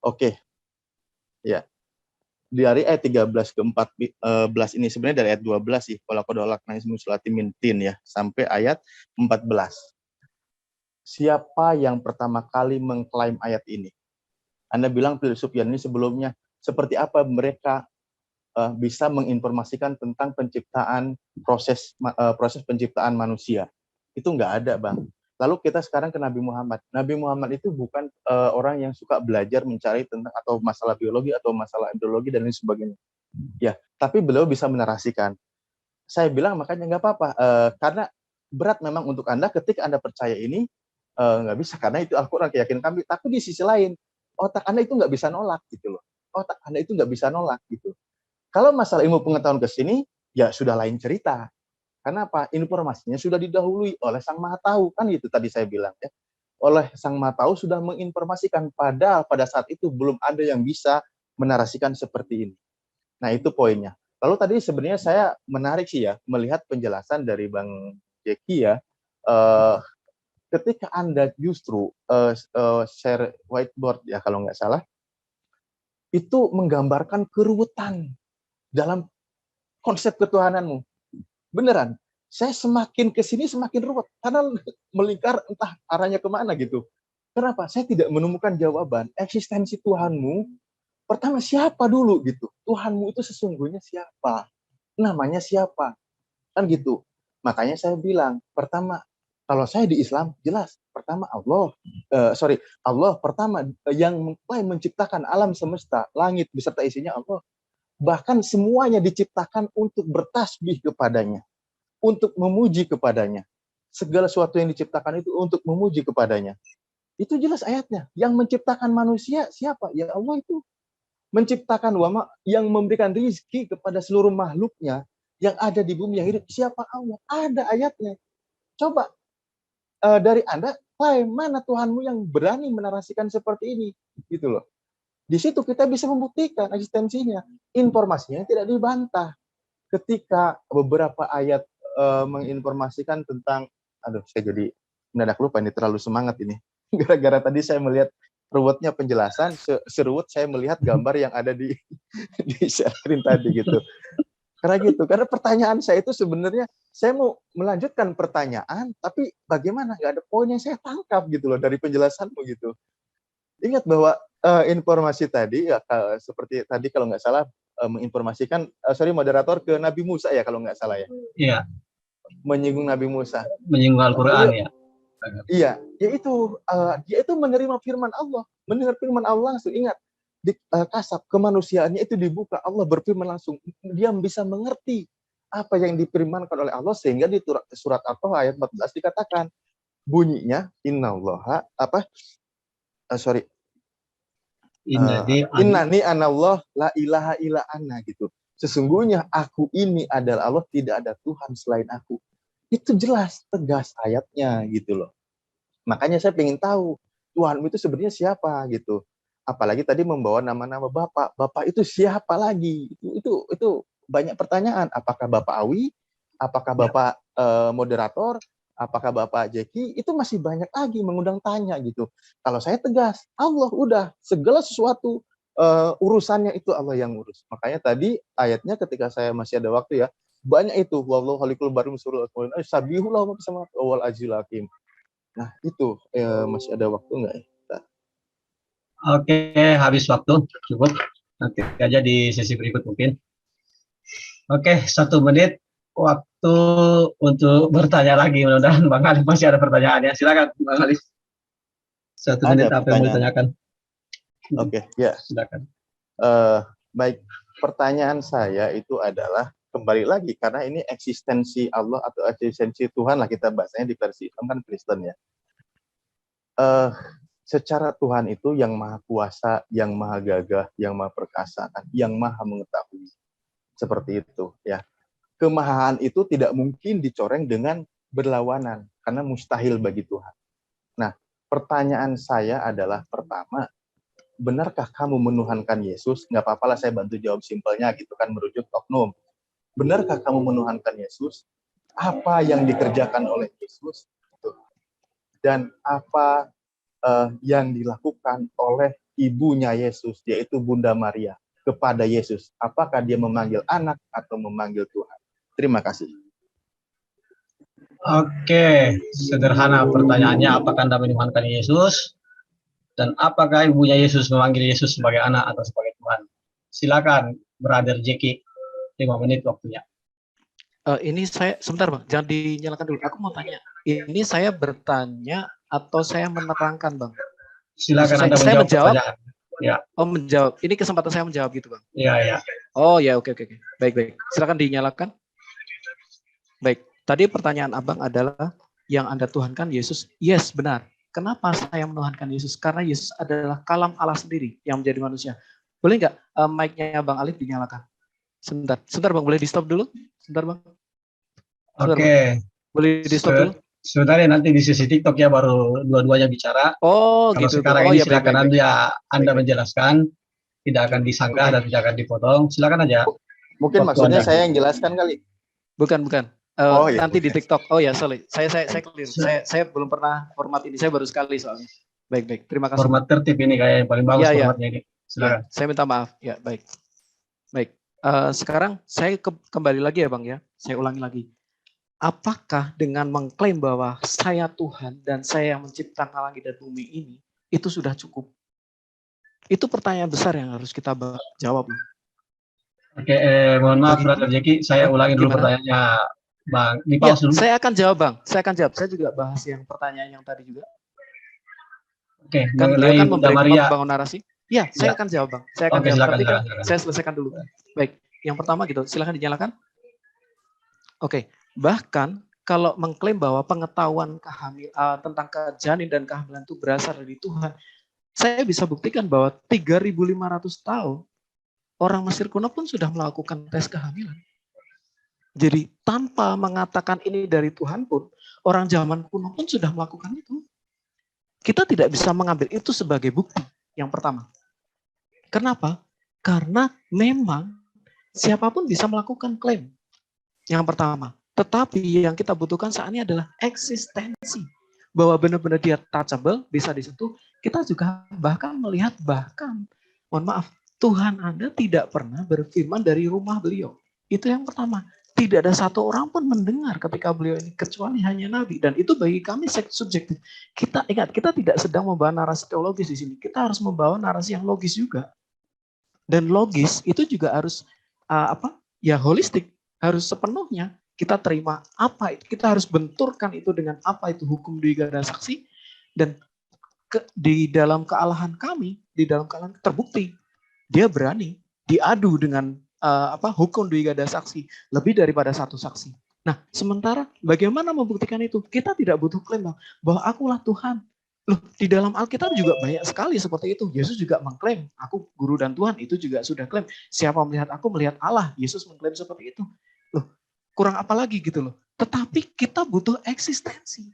Oke. Ya. Dari ayat 13 ke 14 ini sebenarnya dari ayat 12 sih. Kalau kodolak nangis musulati mintin ya. Sampai ayat 14. Siapa yang pertama kali mengklaim ayat ini? Anda bilang filsuf ini sebelumnya. Seperti apa mereka bisa menginformasikan tentang penciptaan proses penciptaan manusia? Itu nggak ada, Bang. Lalu kita sekarang ke Nabi Muhammad. Nabi Muhammad itu bukan orang yang suka belajar mencari tentang atau masalah biologi atau masalah embriologi dan lain sebagainya. Ya, tapi beliau bisa menarasikan. Saya bilang makanya nggak apa-apa, karena berat memang untuk Anda ketika Anda percaya ini nggak bisa karena itu Al-Quran keyakinan kami. Tapi di sisi lain otak Anda itu nggak bisa nolak gitu loh. Otak Anda itu nggak bisa nolak gitu. Kalau masalah ilmu pengetahuan ke sini ya sudah lain cerita. Karena apa? Informasinya sudah didahului oleh Sang Maha Tahu. Kan itu tadi saya bilang ya. Oleh Sang Maha Tahu sudah menginformasikan. Padahal pada saat itu belum ada yang bisa menarasikan seperti ini. Nah itu poinnya. Lalu tadi sebenarnya saya menarik sih ya. Melihat penjelasan dari Bang Jeki ya. Ketika Anda justru share whiteboard ya kalau nggak salah. Itu menggambarkan keruwetan dalam konsep ketuhananmu. Beneran, saya semakin kesini semakin ruwet karena melingkar entah arahnya kemana gitu. Kenapa? Saya tidak menemukan jawaban. Eksistensi Tuhanmu, pertama siapa dulu gitu? Tuhanmu itu sesungguhnya siapa? Namanya siapa? Kan gitu. Makanya saya bilang, pertama, kalau saya di Islam jelas, pertama Allah, Allah pertama yang menciptakan alam semesta, langit beserta isinya Allah. Bahkan semuanya diciptakan untuk bertasbih kepadanya, untuk memuji kepadanya. Segala sesuatu yang diciptakan itu untuk memuji kepadanya. Itu jelas ayatnya. Yang menciptakan manusia siapa? Ya Allah itu. Menciptakan yang memberikan rizki kepada seluruh makhluknya yang ada di bumi yang hidup. Siapa Allah? Ada ayatnya. Coba dari Anda, klaim mana Tuhanmu yang berani menarasikan seperti ini? Gitu loh. Di situ kita bisa membuktikan eksistensinya. Informasinya tidak dibantah. Ketika beberapa ayat menginformasikan tentang, saya jadi mendadak lupa ini terlalu semangat ini. Gara-gara tadi saya melihat ruwetnya penjelasan, seruwet saya melihat gambar yang ada di di share screen tadi gitu. Karena gitu, karena pertanyaan saya itu sebenarnya saya mau melanjutkan pertanyaan, tapi bagaimana nggak ada poin yang saya tangkap gitu loh dari penjelasanmu gitu. Ingat bahwa informasi tadi ya seperti tadi kalau nggak salah menginformasikan, sorry moderator, ke Nabi Musa ya kalau nggak salah ya, Iya, menyinggung Nabi Musa. menyinggung Al-Qur'an ya. Iya, dia itu menerima firman Allah, mendengar firman Allah langsung. Ingat, di kasab kemanusiaannya itu dibuka, Allah berfirman langsung, dia bisa mengerti apa yang difirmankan oleh Allah, sehingga di surat At-Taha ayat 14 dikatakan bunyinya innallaha innani anallah la ilaha illa ana gitu. Sesungguhnya aku ini adalah Allah, tidak ada Tuhan selain aku. Itu jelas, tegas ayatnya gitu loh. Makanya saya ingin tahu Tuhanmu itu sebenarnya siapa gitu. Apalagi tadi membawa nama-nama Bapak. Bapak itu siapa lagi? Itu banyak pertanyaan. Apakah Bapak Awi? Apakah Bapak moderator? Apakah Bapak Jeki? Itu masih banyak lagi mengundang tanya gitu. Kalau saya tegas, Allah udah segala sesuatu urusannya itu Allah yang urus. Makanya tadi ayatnya ketika saya masih ada waktu ya, banyak itu wallahu halikul barum surul sabihullah sama wal azil hakim. Nah, itu masih ada waktu nggak ya? Oke, habis waktu cukup. Nanti aja di sesi berikut mungkin. Oke, 1 menit waktu untuk bertanya lagi. Mudah-mudahan Bang Alif masih ada pertanyaannya. Silakan Bang Alif. 1 menit apa yang mau ditanyakan? Oke, ya. Silakan. Baik, pertanyaan saya itu adalah kembali lagi karena ini eksistensi Allah atau eksistensi Tuhan lah kita bahasanya di versi Islam kan Kristen ya. Secara Tuhan itu yang maha kuasa, yang maha gagah, yang maha perkasa, yang maha mengetahui. Seperti itu ya. Kemahaan itu tidak mungkin dicoreng dengan berlawanan karena mustahil bagi Tuhan. Nah, pertanyaan saya adalah pertama, benarkah kamu menuhankan Yesus? Nggak apa-apa lah saya bantu jawab simpelnya gitu kan merujuk oknum. Benarkah kamu menuhankan Yesus? Apa yang dikerjakan oleh Yesus? Dan apa yang dilakukan oleh ibunya Yesus, yaitu Bunda Maria, kepada Yesus? Apakah dia memanggil anak atau memanggil Tuhan? Terima kasih. Oke, sederhana pertanyaannya, apakah Anda menuhankan Yesus? Dan apakah ibunya Yesus memanggil Yesus sebagai anak atau sebagai Tuhan? Silakan, Brother Jeki, 5 menit waktunya. Ini saya, sebentar Bang, jangan dinyalakan dulu. Aku mau tanya, ini saya bertanya atau saya menerangkan Bang? Silakan Anda saya menjawab. Ya. Oh, menjawab. Ini kesempatan saya menjawab gitu Bang? Iya, ya. Oh ya, oke. Baik. Silakan dinyalakan. Baik, tadi pertanyaan Abang adalah yang Anda tuhankan Yesus. Yes, benar. Kenapa saya menuhankan Yesus? Karena Yesus adalah kalam Allah sendiri yang menjadi manusia. Boleh nggak mic-nya Bang Alif dinyalakan? Sebentar Bang, boleh di stop dulu? Sebentar Bang. Oke. Boleh di stop dulu? Sebentar ya, nanti di sesi TikTok ya baru dua-duanya bicara. Oh, kalau gitu. Sekarang ini ya, silakan Anda baik. menjelaskan, tidak akan disangka dan tidak akan dipotong. Silakan aja. Mungkin maksudnya saya yang jelaskan kali. Bukan. Ya, nanti di TikTok. Oh ya, sorry. Saya keliru. Saya belum pernah format ini. Saya baru sekali soalnya. Baik. Terima kasih. Format tertib ini kayak yang paling bagus formatnya ini. Silakan. Ya, saya minta maaf. Ya, baik. Sekarang saya kembali lagi ya Bang ya. Saya ulangi lagi. Apakah dengan mengklaim bahwa saya Tuhan dan saya yang menciptakan langit dan bumi ini, itu sudah cukup? Itu pertanyaan besar yang harus kita jawab. Oke, mohon maaf Brother Jeki, saya ulangi dulu pertanyaannya Bang. Dipause dulu. Saya akan jawab Bang, saya juga bahas yang pertanyaan yang tadi juga. Oke, kan beliau kan memberi bangun narasi. Ya, saya akan jawab Bang. Saya akan jawab. Tapi kan saya selesaikan dulu. Baik, yang pertama gitu, silakan dinyalakan. Oke, bahkan kalau mengklaim bahwa pengetahuan tentang janin dan kehamilan itu berasal dari Tuhan, saya bisa buktikan bahwa 3.500 tahun orang Mesir kuno pun sudah melakukan tes kehamilan. Jadi tanpa mengatakan ini dari Tuhan pun, orang zaman kuno pun sudah melakukan itu. Kita tidak bisa mengambil itu sebagai bukti yang pertama. Kenapa? Karena memang siapapun bisa melakukan klaim. Yang pertama. Tetapi yang kita butuhkan saat ini adalah eksistensi. bahwa benar-benar dia touchable, bisa disentuh, kita juga bahkan melihat mohon maaf, Tuhan Anda tidak pernah berfirman dari rumah beliau. Itu yang pertama. Tidak ada satu orang pun mendengar ketika beliau ini, kecuali hanya Nabi. Dan itu bagi kami subjektif. Kita ingat, kita tidak sedang membawa narasi teologis di sini. Kita harus membawa narasi yang logis juga. Dan logis itu juga harus holistik, harus sepenuhnya kita terima apa itu. Kita harus benturkan itu dengan apa itu hukum dui ganda saksi. Dan di dalam kealahan kami, di dalam kealahan terbukti, dia berani diadu dengan hukum dui ganda saksi lebih daripada satu saksi. Nah, sementara bagaimana membuktikan itu? Kita tidak butuh klaim bahwa akulah Tuhan. Loh, di dalam Alkitab juga banyak sekali seperti itu. Yesus juga mengklaim, aku guru dan Tuhan, itu juga sudah klaim. Siapa melihat aku, melihat Allah. Yesus mengklaim seperti itu. Loh, kurang apa lagi gitu loh. Tetapi kita butuh eksistensi.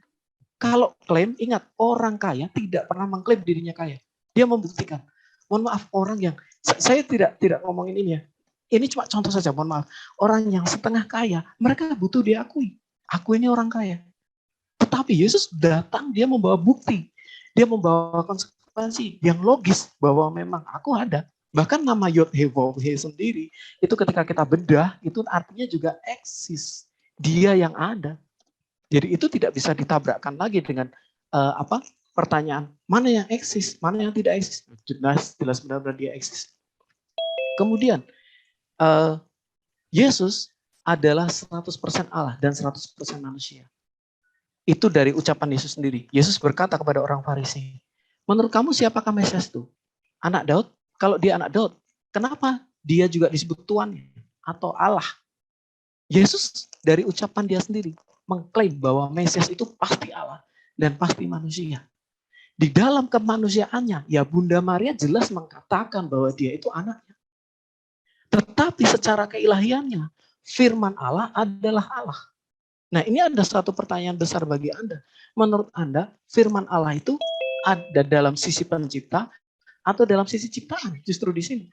Kalau klaim, ingat, orang kaya tidak pernah mengklaim dirinya kaya. Dia membuktikan. Mohon maaf, orang yang, saya tidak ngomongin ini ya. Ini cuma contoh saja, mohon maaf. Orang yang setengah kaya, mereka butuh diakui. Aku ini orang kaya. Tetapi Yesus datang, dia membawa bukti. Dia membawa konsekuensi yang logis bahwa memang aku ada. Bahkan nama Yod-Heh-Vav-Heh sendiri, itu ketika kita bedah, itu artinya juga eksis. Dia yang ada. Jadi itu tidak bisa ditabrakkan lagi dengan pertanyaan, mana yang eksis, mana yang tidak eksis. Jelas benar-benar dia eksis. Kemudian, Yesus adalah 100% Allah dan 100% manusia. Itu dari ucapan Yesus sendiri. Yesus berkata kepada orang Farisi, menurut kamu siapakah Mesias itu? Anak Daud? Kalau dia anak Daud, kenapa dia juga disebut Tuhan atau Allah? Yesus dari ucapan dia sendiri mengklaim bahwa Mesias itu pasti Allah dan pasti manusia. Di dalam kemanusiaannya, ya Bunda Maria jelas mengatakan bahwa dia itu anaknya. Tetapi secara keilahiannya, firman Allah adalah Allah. Nah, ini ada satu pertanyaan besar bagi Anda. Menurut Anda, firman Allah itu ada dalam sisi pencipta atau dalam sisi ciptaan? Justru di sini.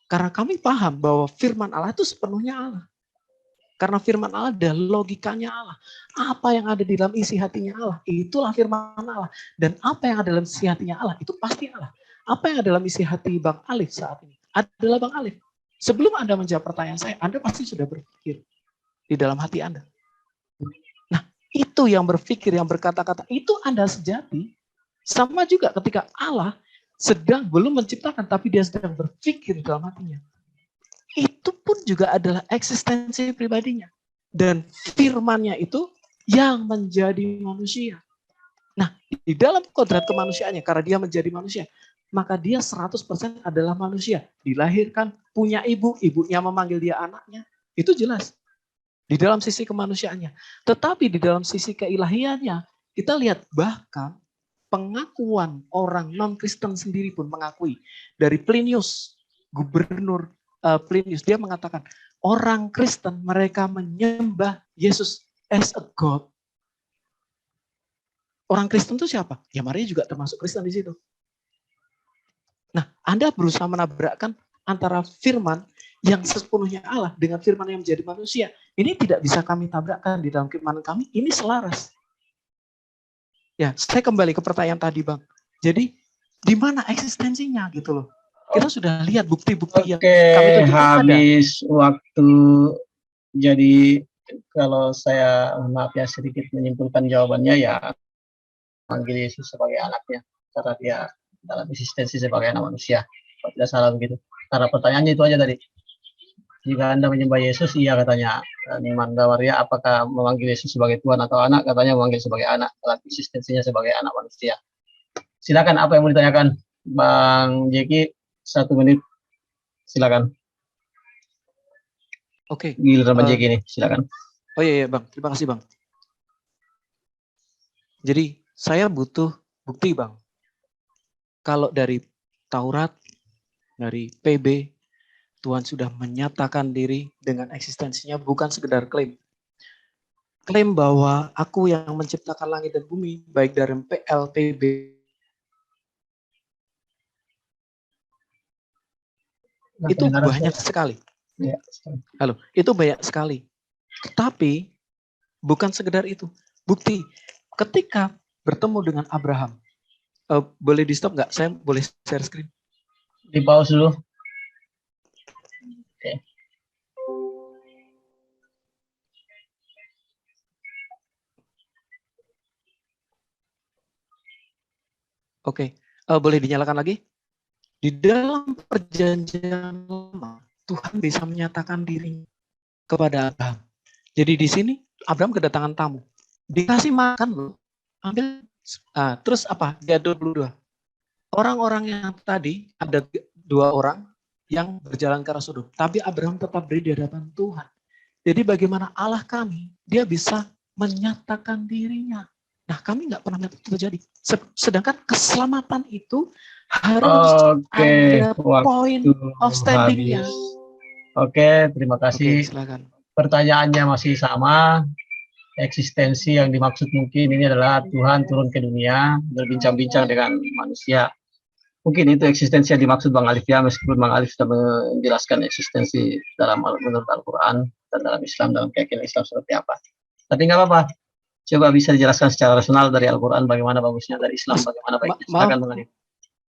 Karena kami paham bahwa firman Allah itu sepenuhnya Allah. Karena firman Allah adalah logikanya Allah. Apa yang ada di dalam isi hatinya Allah, itulah firman Allah. Dan apa yang ada dalam isi hatinya Allah, itu pasti Allah. Apa yang ada dalam isi hati Bang Alif saat ini, adalah Bang Alif. Sebelum Anda menjawab pertanyaan saya, Anda pasti sudah berpikir di dalam hati Anda. Nah, itu yang berpikir, yang berkata-kata, itu Anda sejati. Sama juga ketika Allah sedang belum menciptakan, tapi dia sedang berpikir dalam hatinya. Itu pun juga adalah eksistensi pribadinya. Dan firman-Nya itu yang menjadi manusia. Nah, di dalam kodrat kemanusiaannya, karena dia menjadi manusia, maka dia 100% adalah manusia. Dilahirkan, punya ibu, ibunya memanggil dia anaknya. Itu jelas. Di dalam sisi kemanusiaannya. Tetapi di dalam sisi keilahiannya, kita lihat bahkan pengakuan orang non-Kristen sendiri pun mengakui. Dari Plinius, gubernur Plinius, dia mengatakan, orang Kristen mereka menyembah Yesus as a God. Orang Kristen itu siapa? Ya Maria juga termasuk Kristen di situ. Nah, Anda berusaha menabrakkan antara firman yang sepenuhnya Allah dengan firman yang menjadi manusia. Ini tidak bisa kami tabrakkan di dalam keimanan kami. Ini selaras. Ya, saya kembali ke pertanyaan tadi, Bang. Jadi, di mana eksistensinya gitu loh. Kita sudah lihat bukti-bukti yang kami tunjukkan ada. Habis waktu. Jadi kalau saya maaf ya sedikit menyimpulkan jawabannya ya manggil Yesus sebagai anaknya karena dia dalam eksistensi sebagai anak manusia. Kalau tidak salah begitu. Karena pertanyaannya itu aja tadi. Jika Anda menyembah Yesus, iya katanya Manda Waria, apakah memanggil Yesus sebagai Tuhan atau anak? Katanya memanggil sebagai anak, dalam eksistensinya sebagai anak manusia. Silakan apa yang mau ditanyakan, Bang Jeki? 1 menit, silakan. Oke. Giliran Bang Jeki nih, silakan. Oh iya Bang, terima kasih Bang. Jadi saya butuh bukti Bang. Kalau dari Taurat, dari PB, Tuhan sudah menyatakan diri dengan eksistensinya, bukan sekedar klaim. Klaim bahwa aku yang menciptakan langit dan bumi, baik dari PL, PB, itu banyak sekali. Ya, halo, itu banyak sekali. Tetapi bukan sekedar itu. Bukti, ketika bertemu dengan Abraham. Boleh di stop nggak? Saya boleh share screen. Di pause dulu. Oke. Oke, boleh dinyalakan lagi? Di dalam perjanjian lama, Tuhan bisa menyatakan diri kepada Abraham. Jadi di sini Abraham kedatangan tamu. Dikasih makan loh. Ambil. Terus apa? Dia 22. Orang-orang yang tadi ada 2 orang yang berjalan ke arah Sodom. Tapi Abraham tetap berdiri di hadapan Tuhan. Jadi bagaimana Allah kami, dia bisa menyatakan dirinya. Nah, kami nggak pernah melihat itu terjadi. Sedangkan keselamatan itu harus Oke, ada point waktu of standing-nya. habis. Oke, terima Oke, kasih. silakan. Pertanyaannya masih sama. Eksistensi yang dimaksud mungkin ini adalah Tuhan turun ke dunia, berbincang-bincang dengan manusia. Mungkin itu eksistensi yang dimaksud Bang Alif ya, meskipun Bang Alif sudah menjelaskan eksistensi menurut Al-Quran dan dalam Islam, dalam keyakinan Islam seperti apa. Tapi nggak apa-apa. Coba bisa dijelaskan secara rasional dari Al-Quran bagaimana bagusnya, dari Islam bagaimana baiknya. Silakan Bang Alif.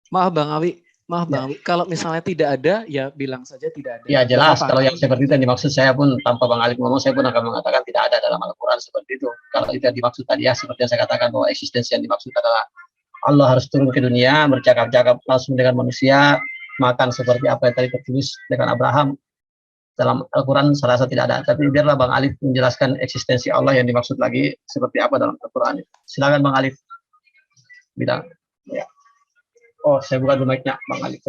Maaf Bang Awi, Ya. kalau misalnya tidak ada, ya bilang saja tidak ada. Ya jelas, Apa-apa. kalau yang seperti itu yang dimaksud saya pun tanpa Bang Alif ngomong, saya pun akan mengatakan tidak ada dalam Al-Quran seperti itu. Kalau itu yang dimaksud tadi ya, seperti yang saya katakan bahwa eksistensi yang dimaksud adalah Allah harus turun ke dunia, bercakap-cakap langsung dengan manusia, makan seperti apa yang tadi tertulis dengan Abraham. Dalam Al-Quran saya rasa tidak ada, tapi biarlah Bang Alif menjelaskan eksistensi Allah yang dimaksud lagi seperti apa dalam Al-Quran. Silakan Bang Alif. Bilang. Ya. Oh, saya buka dulu mic-nya, Bang Alif.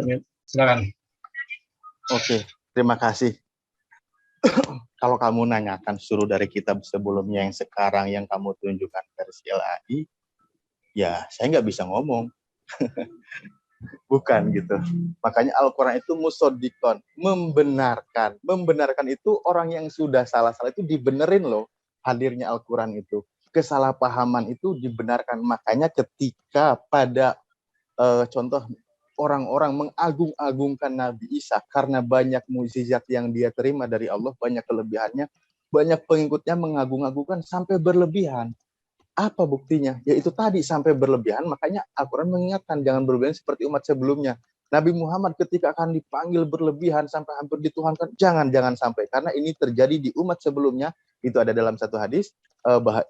Silakan. Oke, terima kasih. Kalau kamu nanyakan suruh dari kitab sebelumnya yang sekarang yang kamu tunjukkan versi LAI, ya saya nggak bisa ngomong. Bukan gitu. Makanya Al-Quran itu musodikon, membenarkan. Membenarkan itu orang yang sudah salah-salah itu dibenerin loh hadirnya Al-Quran itu. Kesalahpahaman itu dibenarkan. Makanya ketika pada contoh orang-orang mengagung-agungkan Nabi Isa karena banyak mukjizat yang dia terima dari Allah, banyak kelebihannya, banyak pengikutnya mengagung-agungkan sampai berlebihan. Apa buktinya? Yaitu tadi sampai berlebihan, makanya Al-Quran mengingatkan jangan berlebihan seperti umat sebelumnya. Nabi Muhammad ketika akan dipanggil berlebihan sampai hampir dituhankan, jangan sampai. Karena ini terjadi di umat sebelumnya, itu ada dalam satu hadis,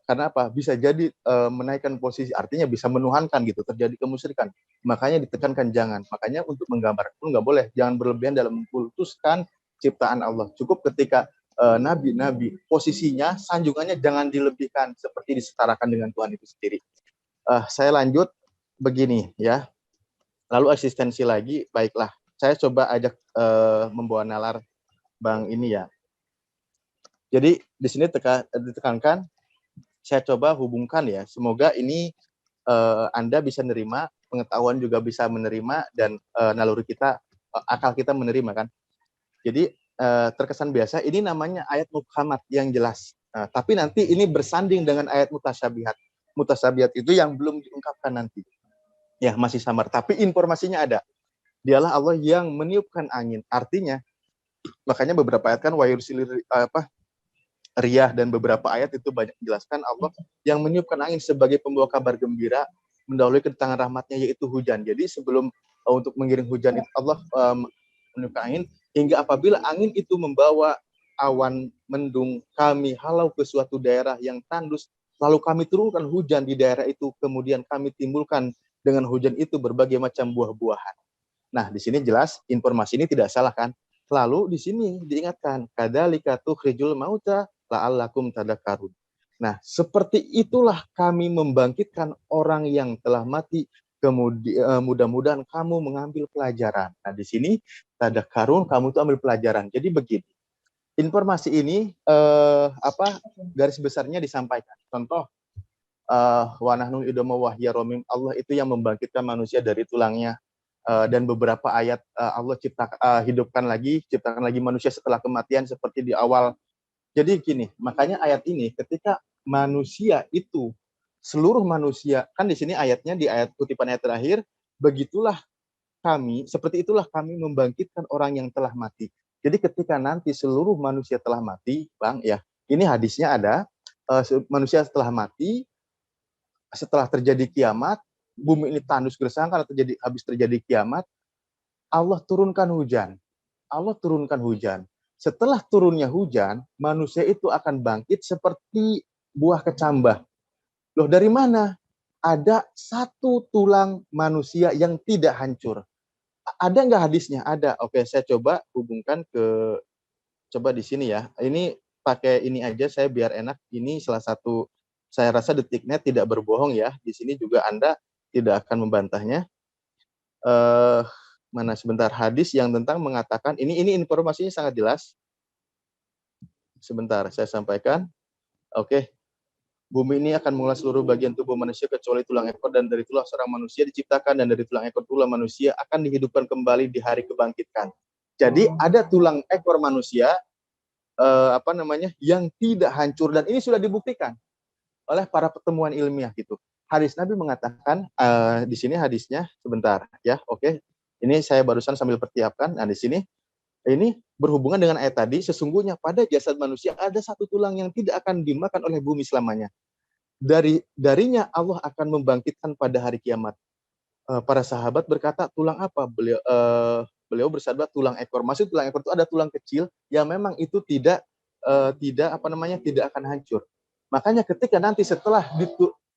karena apa? Bisa jadi menaikkan posisi, artinya bisa menuhankan gitu, terjadi kemusyrikan. Makanya ditekankan jangan. Makanya untuk menggambarkan pun nggak boleh, jangan berlebihan dalam mengkultuskan ciptaan Allah. Cukup ketika nabi-nabi posisinya sanjungannya jangan dilebihkan seperti disetarakan dengan Tuhan itu sendiri. Saya lanjut begini ya. Lalu eksistensi lagi, baiklah. Saya coba ajak membawa nalar Bang ini ya. Jadi di sini ditekankan, saya coba hubungkan ya. Semoga ini Anda bisa menerima, pengetahuan juga bisa menerima, dan naluri kita, akal kita menerima kan. Jadi terkesan biasa, ini namanya ayat muhkamat yang jelas. Tapi nanti ini bersanding dengan ayat mutasyabihat. Mutasyabihat itu yang belum diungkapkan nanti. Ya, masih samar. Tapi informasinya ada. Dialah Allah yang meniupkan angin. Artinya, makanya beberapa ayat kan, riyah dan beberapa ayat itu banyak menjelaskan Allah yang meniupkan angin sebagai pembawa kabar gembira, mendahului kedatangan rahmatnya yaitu hujan. Jadi sebelum untuk mengiring hujan itu Allah meniupkan angin, hingga apabila angin itu membawa awan mendung, kami halau ke suatu daerah yang tandus, lalu kami turunkan hujan di daerah itu, kemudian kami timbulkan dengan hujan itu berbagai macam buah-buahan. Nah, di sini jelas informasi ini tidak salah kan? Lalu di sini diingatkan, kadzalika tukhrijul mauta la'allakum tadakkarun. Nah, seperti itulah kami membangkitkan orang yang telah mati, kemudian mudah-mudahan kamu mengambil pelajaran. Nah, di sini tadakkarun, kamu itu ambil pelajaran. Jadi begini, informasi ini garis besarnya disampaikan. Contoh, wa nahnu idama wahya romim, Allah itu yang membangkitkan manusia dari tulangnya, dan beberapa ayat Allah ciptakan lagi manusia setelah kematian seperti di awal. Jadi gini, makanya ayat ini ketika manusia itu, seluruh manusia, kan di sini ayatnya, di ayat kutipan ayat terakhir, seperti itulah kami membangkitkan orang yang telah mati. Jadi ketika nanti seluruh manusia telah mati, Bang, ya, ini hadisnya ada, manusia telah mati, setelah terjadi kiamat, bumi ini tandus gersang karena habis terjadi kiamat, Allah turunkan hujan. Allah turunkan hujan. Setelah turunnya hujan, manusia itu akan bangkit seperti buah kecambah. Loh, dari mana? Ada satu tulang manusia yang tidak hancur. Ada nggak hadisnya? Ada. Oke, saya coba hubungkan coba di sini ya. Ini pakai ini aja saya biar enak. Ini salah satu, saya rasa Detiknet tidak berbohong ya. Di sini juga Anda tidak akan membantahnya. Mana sebentar, hadis yang tentang mengatakan, ini informasinya sangat jelas. Sebentar, saya sampaikan. Oke. Bumi ini akan mengolah seluruh bagian tubuh manusia kecuali tulang ekor, dan dari tulang seorang manusia diciptakan, dan dari tulang ekor tulang manusia akan dihidupkan kembali di hari kebangkitan. Jadi ada tulang ekor manusia yang tidak hancur, dan ini sudah dibuktikan oleh para pertemuan ilmiah gitu. Hadis Nabi mengatakan di sini hadisnya, sebentar ya. Oke. Ini saya barusan sambil persiapkan. Nah, di sini ini berhubungan dengan ayat tadi, sesungguhnya pada jasad manusia ada satu tulang yang tidak akan dimakan oleh bumi selamanya. Darinya Allah akan membangkitkan pada hari kiamat. Para sahabat berkata, tulang apa? Beliau bersabda tulang ekor. Maksud tulang ekor itu ada tulang kecil yang memang itu tidak akan hancur. Makanya ketika nanti setelah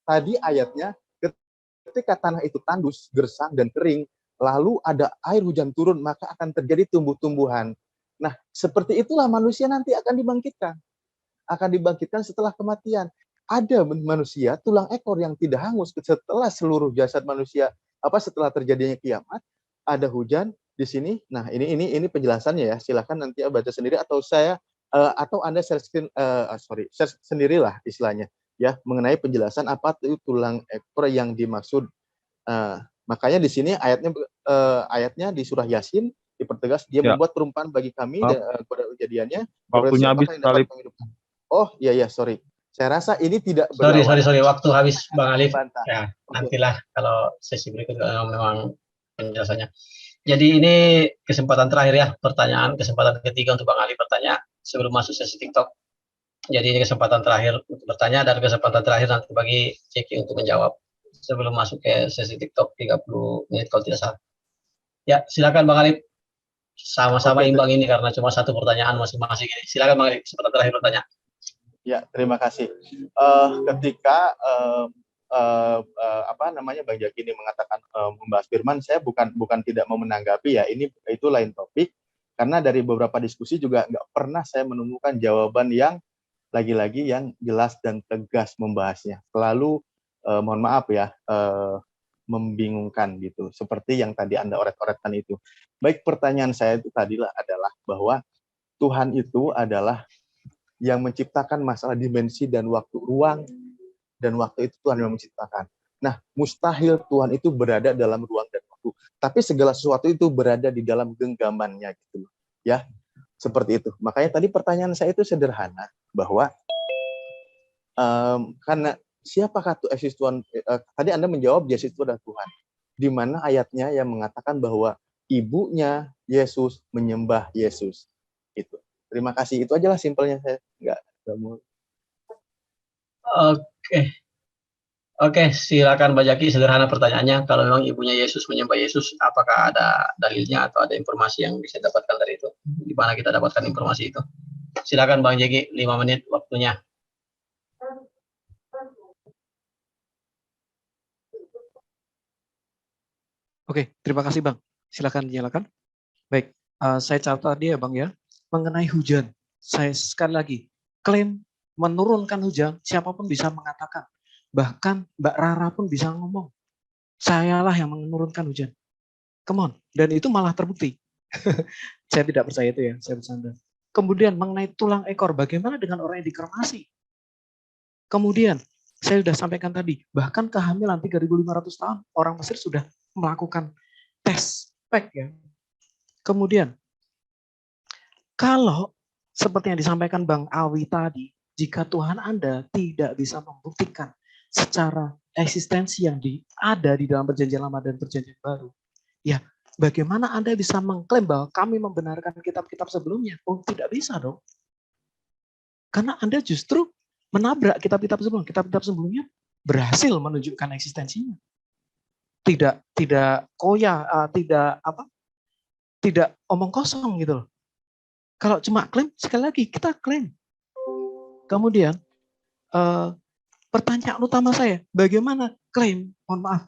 tadi ayatnya, ketika tanah itu tandus, gersang dan kering, lalu ada air hujan turun, maka akan terjadi tumbuh-tumbuhan. Nah, seperti itulah manusia nanti akan dibangkitkan. Akan dibangkitkan setelah kematian. Ada manusia tulang ekor yang tidak hangus setelah seluruh jasad manusia, setelah terjadinya kiamat, ada hujan di sini. Nah, ini penjelasannya ya. Silakan nanti baca sendiri atau Anda share sendirilah istilahnya ya, mengenai penjelasan apa itu tulang ekor yang dimaksud. Makanya di sini ayatnya di surah Yasin dipertegas, dia membuat perumpamaan bagi kami pada kejadiannya. Waktunya habis kali. Oh iya, sorry. Saya rasa ini tidak sorry, waktu habis Bang Alif. Ya, nantilah kalau sesi berikutnya memang penjelasannya. Jadi ini kesempatan terakhir ya, kesempatan ketiga untuk Bang Alif bertanya sebelum masuk sesi TikTok. Jadi ini kesempatan terakhir untuk bertanya, dan kesempatan terakhir nanti bagi Ceki untuk menjawab sebelum masuk ke sesi TikTok 30 menit kalau tidak salah. Ya, silakan Bang Alif. Sama-sama imbang ini karena cuma satu pertanyaan masing-masing ini. Silakan Bang Alif, kesempatan terakhir bertanya. Ya, terima kasih. Ketika Bang Jaki ini mengatakan membahas firman, saya bukan tidak mau menanggapi ya. Itu lain topik, karena dari beberapa diskusi juga nggak pernah saya menemukan jawaban yang lagi-lagi yang jelas dan tegas membahasnya. Selalu mohon maaf ya, membingungkan gitu, seperti yang tadi Anda oret-oretkan itu. Baik, pertanyaan saya itu adalah bahwa Tuhan itu adalah yang menciptakan masalah dimensi dan waktu, ruang dan waktu itu Tuhan yang menciptakan. Nah, mustahil Tuhan itu berada dalam ruang dan waktu, tapi segala sesuatu itu berada di dalam genggamannya gitu loh. Ya, seperti itu. Makanya tadi pertanyaan saya itu sederhana, bahwa karena siapakah Tuhan eksis Tuhan? Tadi Anda menjawab Yesus itu adalah Tuhan. Di mana ayatnya yang mengatakan bahwa ibunya Yesus menyembah Yesus. Itu. Terima kasih. Itu aja lah simpelnya, saya nggak mau. Oke, silakan Mbak Jaki, sederhana pertanyaannya. Kalau memang ibunya Yesus menyembah Yesus, apakah ada dalilnya atau ada informasi yang bisa dapatkan dari itu? Di mana kita dapatkan informasi itu? Silakan Bang Jaki, 5 menit waktunya. Oke, terima kasih Bang. Silakan dinyalakan. Baik, saya catat tadi ya Bang ya, mengenai hujan. Saya sekali lagi, klaim menurunkan hujan, siapapun bisa mengatakan. Bahkan Mbak Rara pun bisa ngomong, sayalah yang menurunkan hujan. Come on, dan itu malah terbukti. Saya tidak percaya itu ya, saya bercanda. Kemudian mengenai tulang ekor, bagaimana dengan orang yang dikremasi? Kemudian, saya sudah sampaikan tadi, bahkan kehamilan 3.500 tahun, orang Mesir sudah melakukan tes pack ya. Kemudian, kalau seperti yang disampaikan Bang Awi tadi, jika Tuhan Anda tidak bisa membuktikan secara eksistensi yang ada di dalam perjanjian lama dan perjanjian baru, ya bagaimana Anda bisa mengklaim bahwa kami membenarkan kitab-kitab sebelumnya? Oh, tidak bisa dong. Karena Anda justru menabrak kitab-kitab sebelumnya. Kitab-kitab sebelumnya berhasil menunjukkan eksistensinya. Tidak koya, tidak omong kosong gitu loh. Kalau cuma klaim, sekali lagi kita klaim. Kemudian pertanyaan utama saya, bagaimana klaim, mohon maaf,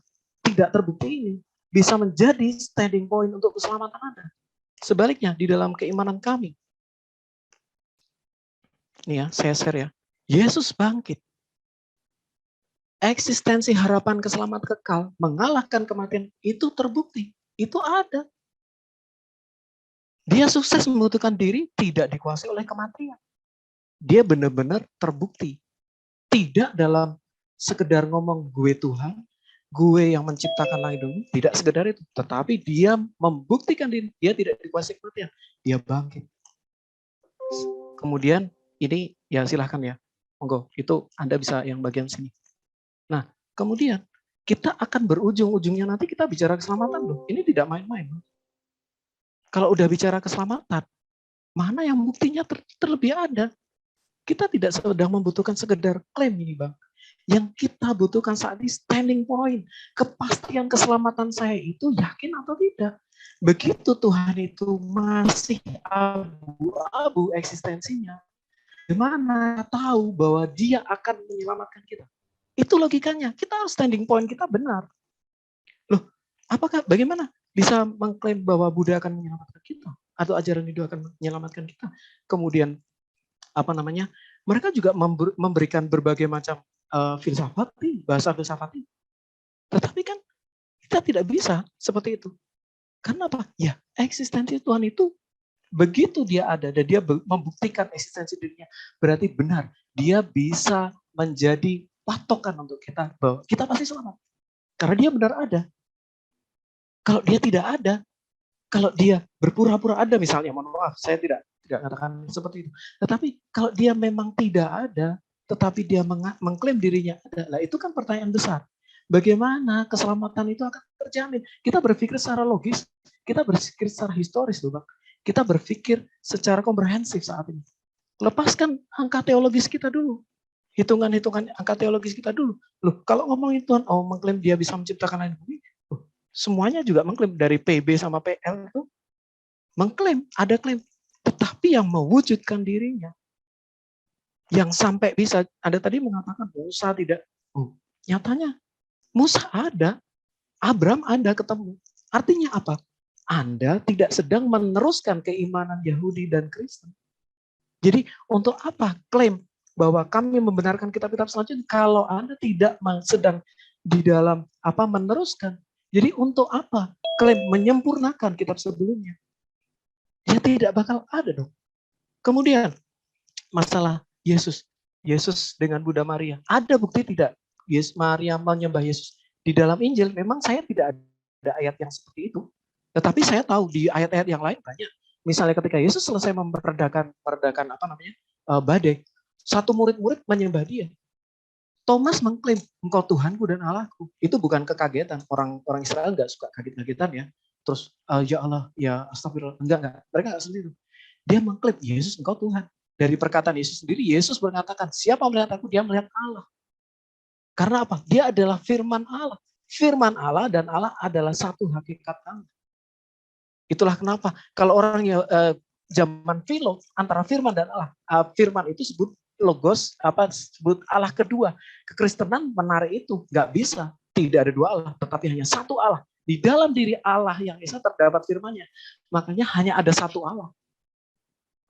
tidak terbukti ini bisa menjadi standing point untuk keselamatan Anda? Sebaliknya, di dalam keimanan kami, nih ya, saya share ya, Yesus bangkit. Eksistensi harapan keselamatan kekal, mengalahkan kematian, itu terbukti. Itu ada. Dia sukses membutuhkan diri, tidak dikuasai oleh kematian. Dia benar-benar terbukti. Tidak dalam sekedar ngomong gue Tuhan, gue yang menciptakan langit dan bumi, tidak sekedar itu. Tetapi dia membuktikan diri, dia tidak dikuasai kematian. Dia bangkit. Kemudian ini ya silahkan ya. Monggo, itu Anda bisa yang bagian sini. Nah, kemudian kita akan berujung-ujungnya nanti kita bicara keselamatan loh. Ini tidak main-main. Kalau udah bicara keselamatan, mana yang buktinya terlebih ada? Kita tidak sedang membutuhkan sekedar klaim ini, Bang. Yang kita butuhkan saat ini standing point. Kepastian keselamatan saya itu yakin atau tidak. Begitu Tuhan itu masih abu-abu eksistensinya, gimana tahu bahwa dia akan menyelamatkan kita? Itu logikanya. Kita harus standing point kita benar. Loh, apakah bagaimana bisa mengklaim bahwa Buddha akan menyelamatkan kita atau ajaran Hindu akan menyelamatkan kita? Kemudian mereka juga memberikan berbagai macam filsafat, bahasa filsafat. Tetapi kan kita tidak bisa seperti itu. Karena apa? Ya, eksistensi Tuhan itu begitu dia ada dan dia membuktikan eksistensi dirinya, berarti benar dia bisa menjadi patokan untuk kita bahwa kita pasti selamat. Karena dia benar ada. Kalau dia tidak ada, kalau dia berpura-pura ada misalnya, mohon maaf, saya tidak katakan seperti itu. Tetapi kalau dia memang tidak ada, tetapi dia mengklaim dirinya ada, lah itu kan pertanyaan besar. Bagaimana keselamatan itu akan terjamin? Kita berpikir secara logis, kita berpikir secara historis loh Bang. Kita berpikir secara komprehensif saat ini. Lepaskan angka teologis kita dulu. Hitungan-hitungan angka teologis kita dulu. Loh, kalau ngomongin Tuhan, mengklaim dia bisa menciptakan langit bumi, semuanya juga mengklaim dari PB sama PL itu mengklaim, ada klaim. Tetapi yang mewujudkan dirinya, yang sampai bisa, Anda tadi mengatakan Musa tidak, nyatanya Musa ada, Abraham Anda ketemu. Artinya apa? Anda tidak sedang meneruskan keimanan Yahudi dan Kristen. Jadi untuk apa klaim bahwa kami membenarkan kitab-kitab selanjutnya kalau Anda tidak sedang di dalam meneruskan? Jadi untuk apa klaim menyempurnakan kitab sebelumnya? Ya tidak bakal ada dong. Kemudian masalah Yesus dengan Bunda Maria. Ada bukti tidak Maria menyembah Yesus? Di dalam Injil memang saya tidak ada ayat yang seperti itu. Tetapi saya tahu di ayat-ayat yang lain banyak. Misalnya ketika Yesus selesai meredakan badai, satu murid-murid menyembah dia. Thomas mengklaim, engkau Tuhanku dan Allahku. Itu bukan kekagetan. Orang Israel nggak suka kaget-kagetan ya. Terus, ya Allah, ya astagfirullah. Enggak. Mereka nggak sendiri. Dia mengklaim, Yesus engkau Tuhan. Dari perkataan Yesus sendiri, Yesus mengatakan, siapa melihat aku, dia melihat Allah. Karena apa? Dia adalah firman Allah. Firman Allah dan Allah adalah satu hakikat Allah. Itulah kenapa. Kalau orang zaman Philo, antara firman dan Allah. Firman itu sebut logos, sebut Allah kedua. Kekristenan menarik itu, nggak bisa. Tidak ada dua Allah, tetapi hanya satu Allah. Di dalam diri Allah yang esa terdapat firman-Nya. Makanya hanya ada satu Allah.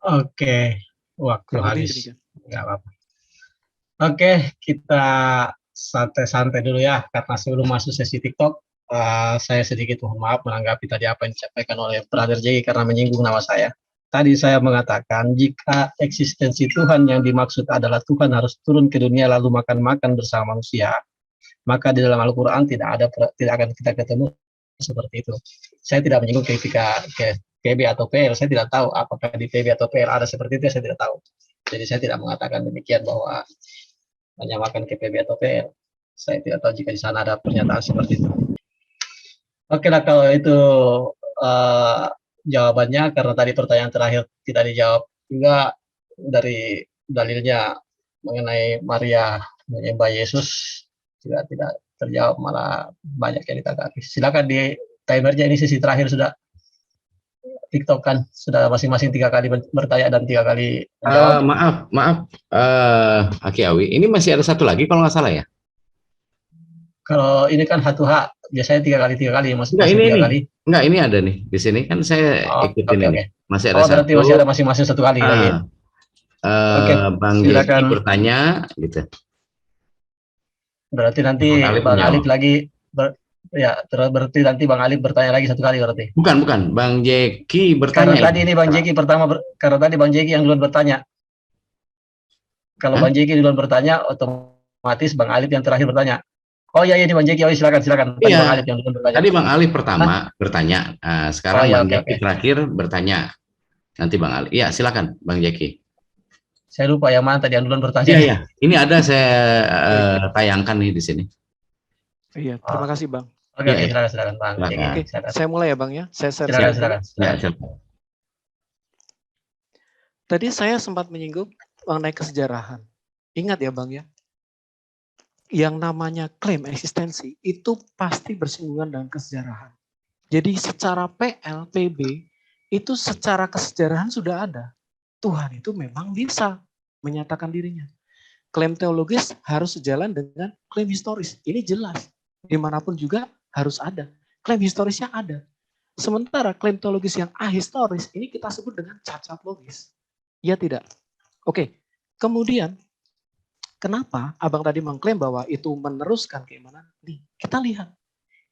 Oke, waktu habis. Nggak apa-apa. Oke, kita santai-santai dulu ya, karena sebelum masuk sesi TikTok, saya sedikit mohon maaf menanggapi tadi apa yang disampaikan oleh Brother J karena menyinggung nama saya. Tadi saya mengatakan jika eksistensi Tuhan yang dimaksud adalah Tuhan harus turun ke dunia lalu makan-makan bersama manusia, maka di dalam Al-Quran tidak akan kita ketemu seperti itu. Saya tidak menyinggung ketika ke PB atau PL, saya tidak tahu apakah di PB atau PL ada seperti itu, saya tidak tahu. Jadi saya tidak mengatakan demikian bahwa menyamakan ke PB atau PL. Saya tidak tahu jika di sana ada pernyataan seperti itu. Oke lah, kalau itu jawabannya, karena tadi pertanyaan terakhir tidak dijawab juga dari dalilnya mengenai Maria menyembah Yesus. tidak terjawab, malah banyak yang ditanggapi. Silakan di timernya, ini sesi terakhir sudah. TikTok kan sudah masing-masing 3 kali bertanya dan 3 kali menjawab. Maaf, Aki Awi, ini masih ada satu lagi kalau nggak salah ya? Kalau ini kan H2H, biasanya 3 kali, masih Enggak, ini 3 kali. Enggak, ini ada nih di sini kan saya ikutin Oke, ini. oke. Masih ada satu. Berarti masih ada masing-masing 1 kali lagi. Oke, Bang silakan. Jeki bertanya gitu. Berarti nanti Bang Alif Alif lagi berarti nanti Bang Alif bertanya lagi 1 kali berarti. Bukan, Bang Jeki Karena bertanya. tadi ini Bang Jeki karena tadi Bang Jeki yang duluan bertanya. Kalau Bang Jeki duluan bertanya, otomatis Bang Alif yang terakhir bertanya. Oh iya, ini Bang Jeki, silakan. Tadi Bang Alif yang duluan bertanya. Tadi Bang Alif pertama bertanya. Sekarang Bang Jeki terakhir bertanya. Nanti Bang Alif. Iya, silakan Bang Jeki. Saya lupa yang mana tadi yang duluan bertanya. Iya. Ini ada saya tayangkan nih di sini. Iya, terima kasih Bang. Oke, silakan Bang. Oke, saya mulai ya Bang ya. Saya silakan. Tadi saya sempat menyinggung mengenai kesejarahan. Ingat ya Bang ya, yang namanya klaim eksistensi itu pasti bersinggungan dengan kesejarahan. Jadi secara PL, PB, itu secara kesejarahan sudah ada. Tuhan itu memang bisa menyatakan dirinya. Klaim teologis harus sejalan dengan klaim historis. Ini jelas. Dimanapun juga harus ada. Klaim historisnya ada. Sementara klaim teologis yang ahistoris, ini kita sebut dengan cacat logis. Ya tidak? Oke. Kemudian, kenapa Abang tadi mengklaim bahwa itu meneruskan keimanan? Nih, kita lihat.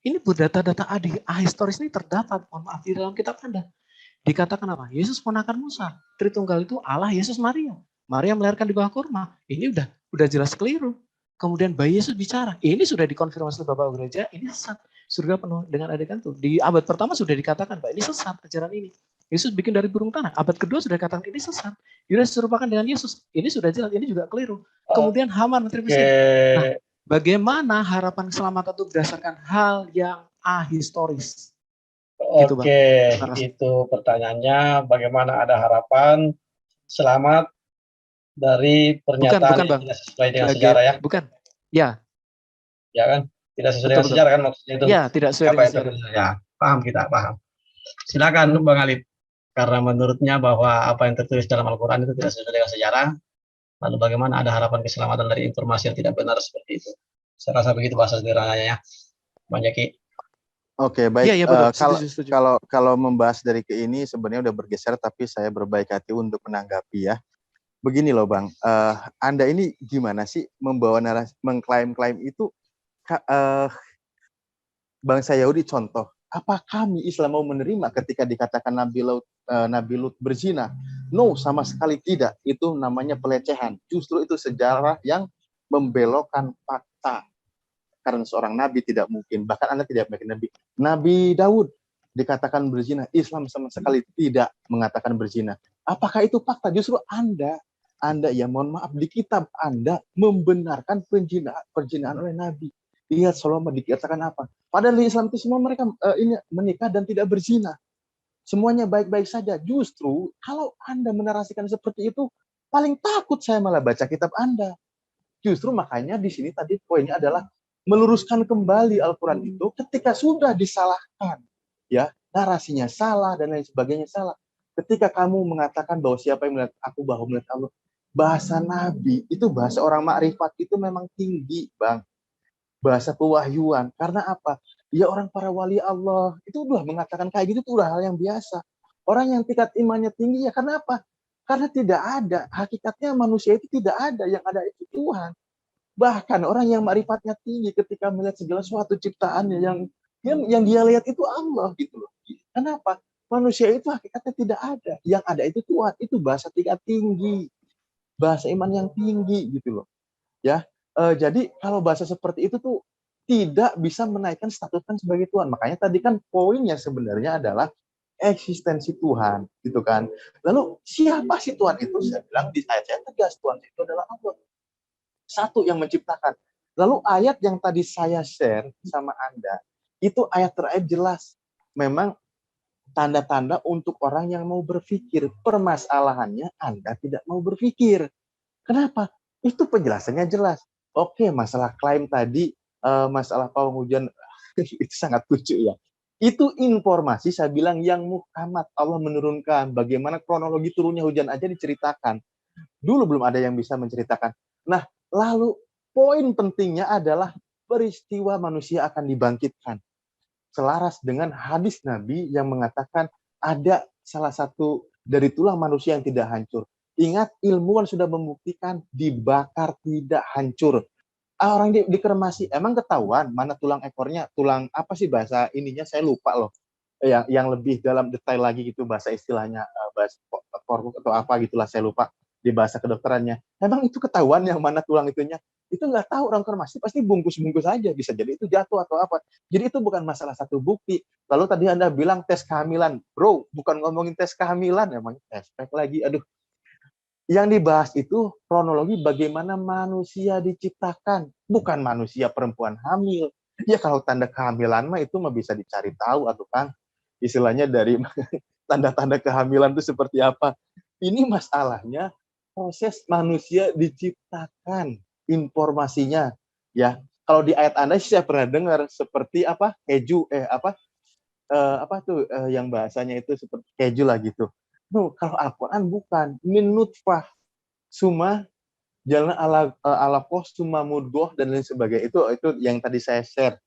Ini data-data ahistoris ini terdapat, mohon maaf, di dalam kitab Anda. Dikatakan apa? Yesus ponakan Musa. Tritunggal itu Allah, Yesus, Maria. Maria melahirkan di bawah kurma. Ini udah jelas keliru. Kemudian bayi Yesus bicara. Ini sudah dikonfirmasi oleh Bapak Gereja, ini sesat. Surga penuh dengan adegan itu. Di abad pertama sudah dikatakan, Pak, ini sesat ajaran ini. Yesus bikin dari burung tanah. Abad kedua sudah dikatakan ini sesat. Yudas diserupakan dengan Yesus. Ini sudah jelas, ini juga keliru. Kemudian Haman menteri Mesir. Nah, bagaimana harapan keselamatan itu berdasarkan hal yang ahistoris? Oke, itu pertanyaannya, bagaimana ada harapan selamat dari pernyataan yang tidak sesuai dengan sejarah ya? Bukan. Ya. Ya kan? Tidak sesuai dengan sejarah kan maksudnya itu? Ya, tidak sesuai dengan sejarah. Ya, paham. Silakan Bang Alif. Karena menurutnya bahwa apa yang tertulis dalam Al-Quran itu tidak sesuai dengan sejarah, lalu bagaimana ada harapan keselamatan dari informasi yang tidak benar seperti itu? Saya rasa begitu bahasa sederhananya ya, Bang Jeki. Oke, baik. Ya, setuju. Kalau membahas dari ke ini sebenarnya udah bergeser, tapi saya berbaik hati untuk menanggapi ya. Begini loh Bang, Anda ini gimana sih membawa narasi, mengklaim-klaim itu bangsa Yahudi contoh. Apa kami Islam mau menerima ketika dikatakan Nabi Lut berzina? No, sama sekali tidak. Itu namanya pelecehan. Justru itu sejarah yang membelokkan fakta. Karena seorang nabi tidak mungkin, bahkan Anda tidak mungkin nabi. Nabi Daud dikatakan berzina, Islam sama sekali tidak mengatakan berzina. Apakah itu fakta? Justru Anda ya mohon maaf, di kitab Anda membenarkan perzinaan oleh Nabi. Lihat Salomo dikatakan apa? Padahal di Islam itu semua mereka ini menikah dan tidak berzina. Semuanya baik-baik saja. Justru kalau Anda menarasikan seperti itu, paling takut saya malah baca kitab Anda. Justru makanya di sini tadi poinnya adalah meluruskan kembali Al-Quran itu ketika sudah disalahkan. Ya, narasinya salah dan lain sebagainya salah. Ketika kamu mengatakan bahwa siapa yang melihat aku bahwa melihat Allah, bahasa Nabi itu bahasa orang makrifat itu memang tinggi, Bang. Bahasa pewahyuan. Karena apa? Ya orang para wali Allah itu udah mengatakan kayak gitu, itu udah hal yang biasa. Orang yang tingkat imannya tinggi ya karena apa? Karena tidak ada, hakikatnya manusia itu tidak ada, yang ada itu Tuhan. Bahkan orang yang marifatnya tinggi ketika melihat segala suatu ciptaannya yang dia lihat itu Allah gitu loh. Kenapa? Manusia itu hakikatnya tidak ada, yang ada itu Tuhan. Itu bahasa tingkat tinggi, bahasa iman yang tinggi gitu loh. Ya, jadi kalau bahasa seperti itu tuh tidak bisa menaikkan statuskan sebagai Tuhan. Makanya tadi kan poinnya sebenarnya adalah eksistensi Tuhan, gitu kan. Lalu siapa sih Tuhan itu? Saya bilang di ayat saya tegas, Tuhan itu adalah Allah. Satu yang menciptakan. Lalu ayat yang tadi saya share sama Anda, itu ayat terakhir jelas. Memang tanda-tanda untuk orang yang mau berpikir. Permasalahannya Anda tidak mau berpikir. Kenapa? Itu penjelasannya jelas. Oke, masalah klaim tadi masalah pawang hujan itu sangat lucu ya. Itu informasi saya bilang yang muhkamat, Allah menurunkan bagaimana kronologi turunnya hujan aja diceritakan. Dulu belum ada yang bisa menceritakan. Nah, lalu poin pentingnya adalah peristiwa manusia akan dibangkitkan. Selaras dengan hadis Nabi yang mengatakan ada salah satu dari tulang manusia yang tidak hancur. Ingat, ilmuwan sudah membuktikan dibakar tidak hancur. Orang dikremasi, emang ketahuan mana tulang ekornya, tulang apa sih bahasa ininya, saya lupa loh. Yang lebih dalam detail lagi gitu bahasa istilahnya, bahasa korpus atau apa gitulah, saya lupa di bahasa kedokterannya. Emang itu ketahuan yang mana tulang itunya? Itu nggak tahu, orang kremasi pasti bungkus-bungkus aja, bisa jadi itu jatuh atau apa. Jadi itu bukan masalah satu bukti. Lalu tadi Anda bilang tes kehamilan, bro, bukan ngomongin tes kehamilan, emang aspek lagi, aduh. Yang dibahas itu kronologi bagaimana manusia diciptakan, bukan manusia perempuan hamil. Ya kalau tanda kehamilan mah itu mah bisa dicari tahu atau Kang. Istilahnya dari tanda-tanda kehamilan itu seperti apa. Ini masalahnya proses manusia diciptakan, informasinya ya. Kalau di ayat Anda saya pernah dengar seperti apa? Keju yang bahasanya itu seperti keju lah gitu. No, kalau Al-Quran bukan. Min nutfah, suma, jalan ala suma mudgoh, dan lain sebagainya. Itu yang tadi saya share.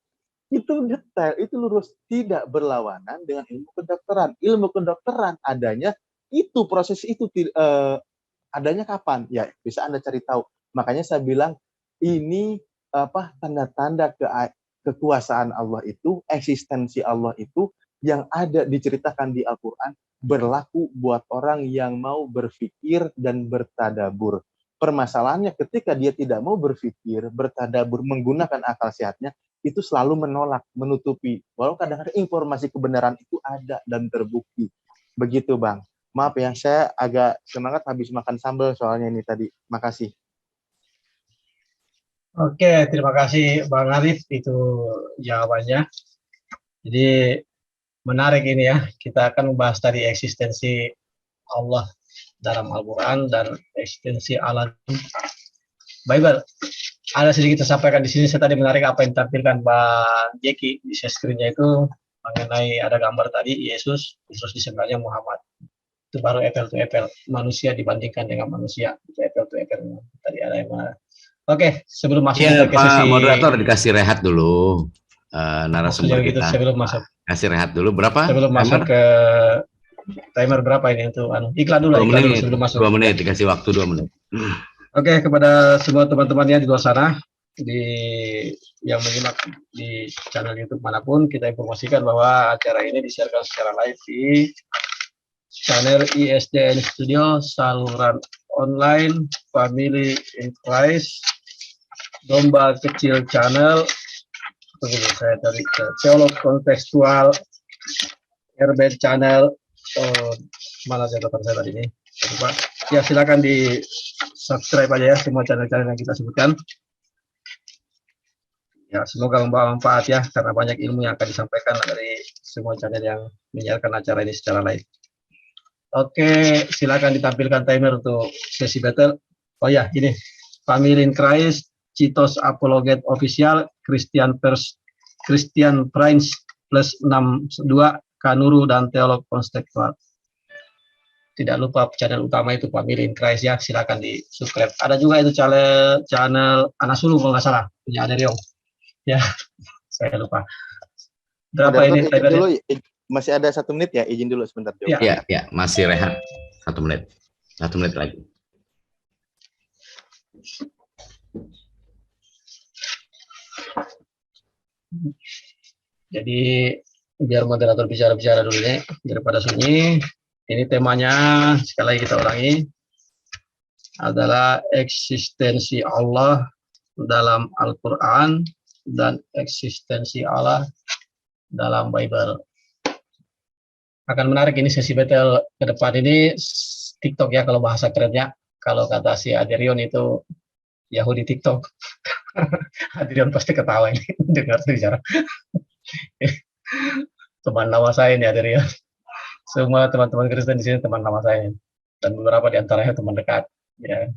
Itu detail, itu lurus. Tidak berlawanan dengan ilmu kedokteran. Ilmu kedokteran adanya, itu proses itu adanya kapan? Ya, bisa Anda cari tahu. Makanya saya bilang, ini tanda-tanda kekuasaan Allah itu, eksistensi Allah itu, yang ada diceritakan di Al-Quran, berlaku buat orang yang mau berpikir dan bertadabur. Permasalahannya ketika dia tidak mau berpikir, bertadabur, menggunakan akal sehatnya, itu selalu menolak, menutupi. Walau kadang-kadang informasi kebenaran itu ada dan terbukti. Begitu, Bang. Maaf ya, saya agak semangat habis makan sambal soalnya ini tadi. Makasih. Oke, terima kasih Bang Arif, itu jawabannya. Jadi menarik ini ya, kita akan membahas tadi eksistensi Allah dalam Al-Quran dan eksistensi alam Bible. Ada sedikit saya sampaikan di sini, saya tadi menarik apa yang ditampilkan Bang Jeki di share screen-nya itu mengenai ada gambar tadi Yesus, khusus di sebelahnya Muhammad. Itu baru apple to apple, manusia dibandingkan dengan manusia, itu apple to apple. Tadi ada yang mana. Oke, sebelum masuk kita ke sesi moderator dikasih rehat dulu. Narasumber gitu, kita. sebelum masuk. Kasih rehat dulu berapa? Sebelum masuk ke timer berapa ini untuk iklan dulu, iklan dulu sebelum masuk. 2 menit, dikasih waktu 2 menit. Oke, kepada semua teman-temannya di luar sana, yang menyimak di channel YouTube manapun, kita informasikan bahwa acara ini disiarkan secara live di channel ISDN Studio, saluran online Family in Christ, Domba Kecil Channel, tunggu saya cari ke Teolog Kontekstual, RB Channel, mana catatan saya tadi ini? Coba. Ya, silakan di subscribe aja ya semua channel-channel yang kita sebutkan. Ya, semoga membawa manfaat ya, karena banyak ilmu yang akan disampaikan dari semua channel yang menyiarkan acara ini secara live. Oke, silakan ditampilkan timer untuk sesi battle. Oh ya, ini Family in Christ, Citos Apologet Official, Christian Prince plus 62, Kanuru dan Teolog Kontekstual. Tidak lupa channel utama itu Family in Christ ya, silakan di subscribe. Ada juga itu channel Anasulu kalau nggak salah, punya Aderiong. Ya, saya lupa. Berapa ini dulu, masih ada 1 menit ya, izin dulu sebentar. Ya, masih rehat 1 menit. 1 menit lagi. Jadi biar moderator bicara-bicara dulu ya, daripada sunyi. Ini temanya, sekali lagi kita ulangi, adalah eksistensi Allah dalam Al-Quran dan eksistensi Allah dalam Bible. Akan menarik ini sesi battle ke depan ini, TikTok ya kalau bahasa kerennya. Kalau kata si Aderion itu Yahudi TikTok. Aderion pasti ketawa ini dengar bicara. Teman lama saya ini Aderion. Semua teman-teman Kristen di sini teman lama saya, dan beberapa di antaranya teman dekat. Ya.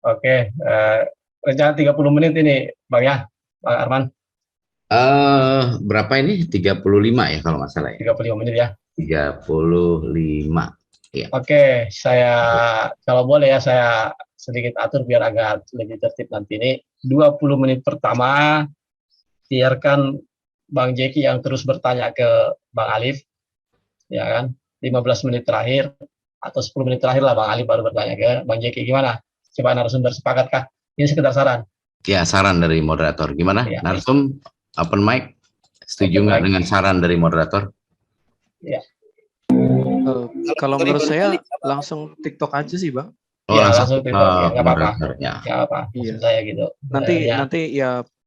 Oke, rencana 30 menit ini, Bang ya, Bang Arman, Berapa ini? 35 ya kalau nggak salah ya. 35 menit ya. 35. Ya. Oke, saya kalau boleh ya saya sedikit atur biar agak lebih tertib nanti ini. 20 menit pertama biarkan Bang Jeki yang terus bertanya ke Bang Alif, ya kan? 15 menit terakhir atau 10 menit terakhir lah Bang Alif baru bertanya ke Bang Jeki. Gimana? Coba narasumber sepakatkah? Ini sekedar saran. Ya, saran dari moderator. Gimana? Ya. Narsum, open mic. Setuju Open nggak mic. dengan saran dari moderator? Ya. Kalau menurut saya langsung TikTok aja sih, Bang. Oh, Ya, langsung langsung TikTok ya, nggak apa-apa. moderator, ya. Nggak apa, maksud Iya. saya gitu. Nanti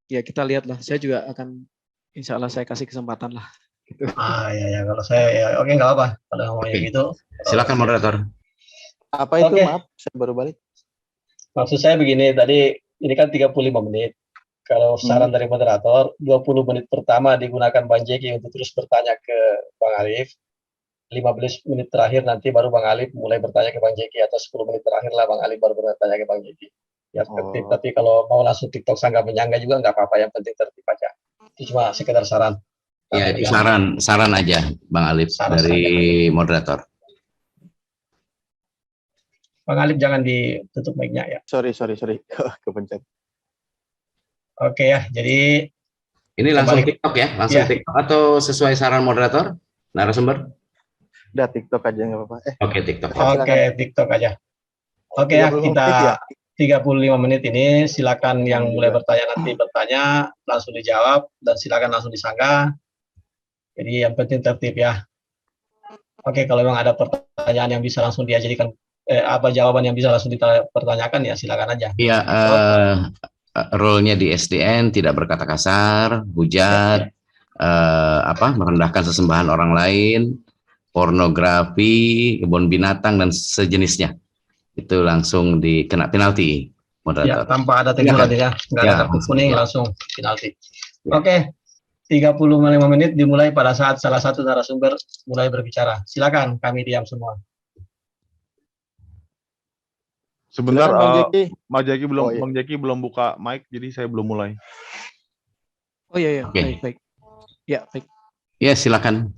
ya kita lihat lah. Saya juga akan, insya Allah saya kasih kesempatan lah. Gitu. Ya, kalau saya ya oke nggak apa kalau ngomongnya Oke. gitu. Silakan moderator. Apa itu? Oke. Maaf, saya baru balik. Maksud saya begini, tadi ini kan 35 menit. Kalau saran dari moderator, 20 menit pertama digunakan Bang Jeki untuk terus bertanya ke Bang Alif. 15 menit terakhir nanti baru Bang Alif mulai bertanya ke Bang Jeki, atau 10 menit terakhir lah Bang Alif baru bertanya ke Bang Jeki. Ya tertib, tapi kalau mau langsung TikTok sanggah menyangga juga nggak apa-apa, yang penting tertib aja. Itu cuma sekedar saran. Ya, itu saran aja, Bang Alif, Saran dari moderator. Bang Alif jangan ditutup mic-nya ya. Sorry. Kepencet. Oke ya, jadi Ini langsung kembali. TikTok ya? Langsung Ya. TikTok atau sesuai saran moderator? Narasumber? Udah TikTok aja nggak apa-apa. Oke, TikTok. Oke, TikTok aja. Oke ya, 35 kita menit ya? 35 menit ini silakan yang mulai bertanya nanti bertanya, langsung dijawab, dan silakan langsung disanggah. Jadi yang penting tertib ya. Oke, kalau memang ada pertanyaan yang bisa langsung diajukan, jawaban yang bisa langsung dipertanyakan ya silakan aja. Iya, role-nya di SDN tidak berkata kasar, hujat, merendahkan sesembahan orang lain, pornografi, kebun binatang dan sejenisnya. Itu langsung dikena penalti moderator. Ya, tanpa ada teguran ya. Nggak ada kartu kuning, langsung penalti. Oke. 35 menit dimulai pada saat salah satu narasumber mulai berbicara. Silakan, kami diam semua. Sebentar, Bang Jeki. Bang Jeki belum buka mic, jadi saya belum mulai. Oh iya, Oke. baik. Ya, baik. Ya, silakan.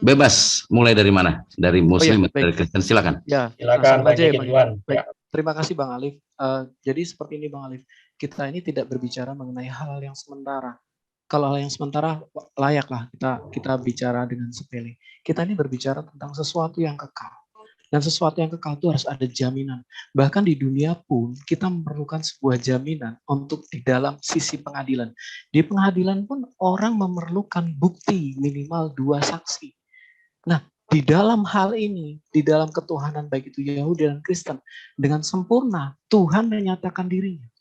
Bebas, mulai dari mana? Dari Muslim, dari Kristen, silakan. Ya, silakan Bang Jeki duluan. Baik. Terima kasih Bang Alif. Jadi seperti ini Bang Alif, kita ini tidak berbicara mengenai hal yang sementara. Kalau hal yang sementara layaklah kita bicara dengan sepele. Kita ini berbicara tentang sesuatu yang kekal. Dan sesuatu yang kekal itu harus ada jaminan. Bahkan di dunia pun kita memerlukan sebuah jaminan untuk di dalam sisi pengadilan. Di pengadilan pun orang memerlukan bukti minimal 2 saksi. Nah, di dalam hal ini, di dalam ketuhanan baik itu Yahudi dan Kristen, dengan sempurna Tuhan menyatakan dirinya.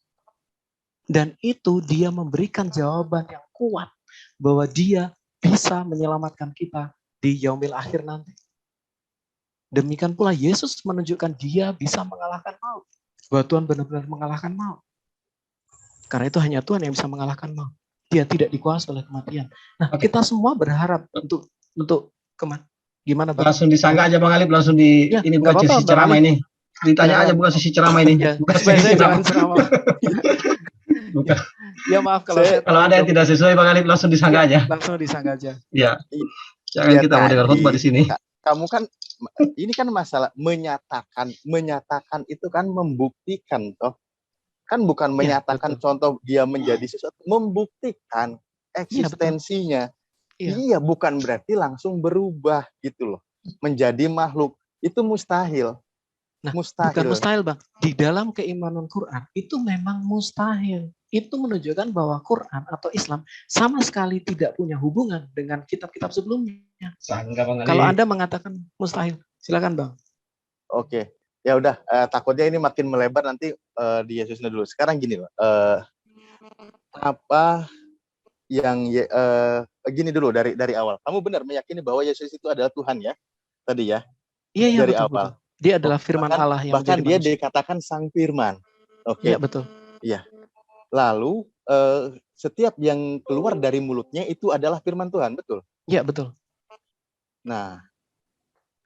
Dan itu dia memberikan jawaban yang kuat bahwa dia bisa menyelamatkan kita di yaumil akhir nanti. Demikian pula Yesus menunjukkan dia bisa mengalahkan maut. Bahwa Tuhan benar-benar mengalahkan maut. Karena itu hanya Tuhan yang bisa mengalahkan maut. Dia tidak dikuasai oleh kematian. Nah, kita semua berharap untuk gimana Bang? Langsung disanggah aja Bang Alif, langsung ini bukan sisi ceramah ini. Ditanya aja bukan sisi ceramah ini. Bukan sisi ceramah. Bukan. Ya maaf kalau ada yang tidak sesuai Bang Alif, langsung disanggah aja. Langsung disanggah aja. Iya. Jangan kita mau dengar khutbah di sini. Kamu kan ini kan masalah menyatakan itu kan membuktikan toh. Kan bukan menyatakan contoh dia menjadi sesuatu, membuktikan eksistensinya. Iya, bukan berarti langsung berubah gitu loh. Menjadi makhluk. Itu mustahil. Nah, bukan mustahil Bang. Di dalam keimanan Quran itu memang mustahil. Itu menunjukkan bahwa Quran atau Islam sama sekali tidak punya hubungan dengan kitab-kitab sebelumnya. Kalau Anda mengatakan mustahil, silakan Bang. Oke. Ya udah, takutnya ini makin melebar nanti di Yesusnya dulu. Sekarang gini loh. Apa yang gini dulu dari awal. Kamu benar meyakini bahwa Yesus itu adalah Tuhan ya? Tadi ya? Iya, dari betul, awal. Betul. Dia adalah firman Allah yang bahkan dia dikatakan sang firman. Oke. Iya, betul. Iya. Lalu setiap yang keluar dari mulutnya itu adalah firman Tuhan, betul? Iya, betul. Nah,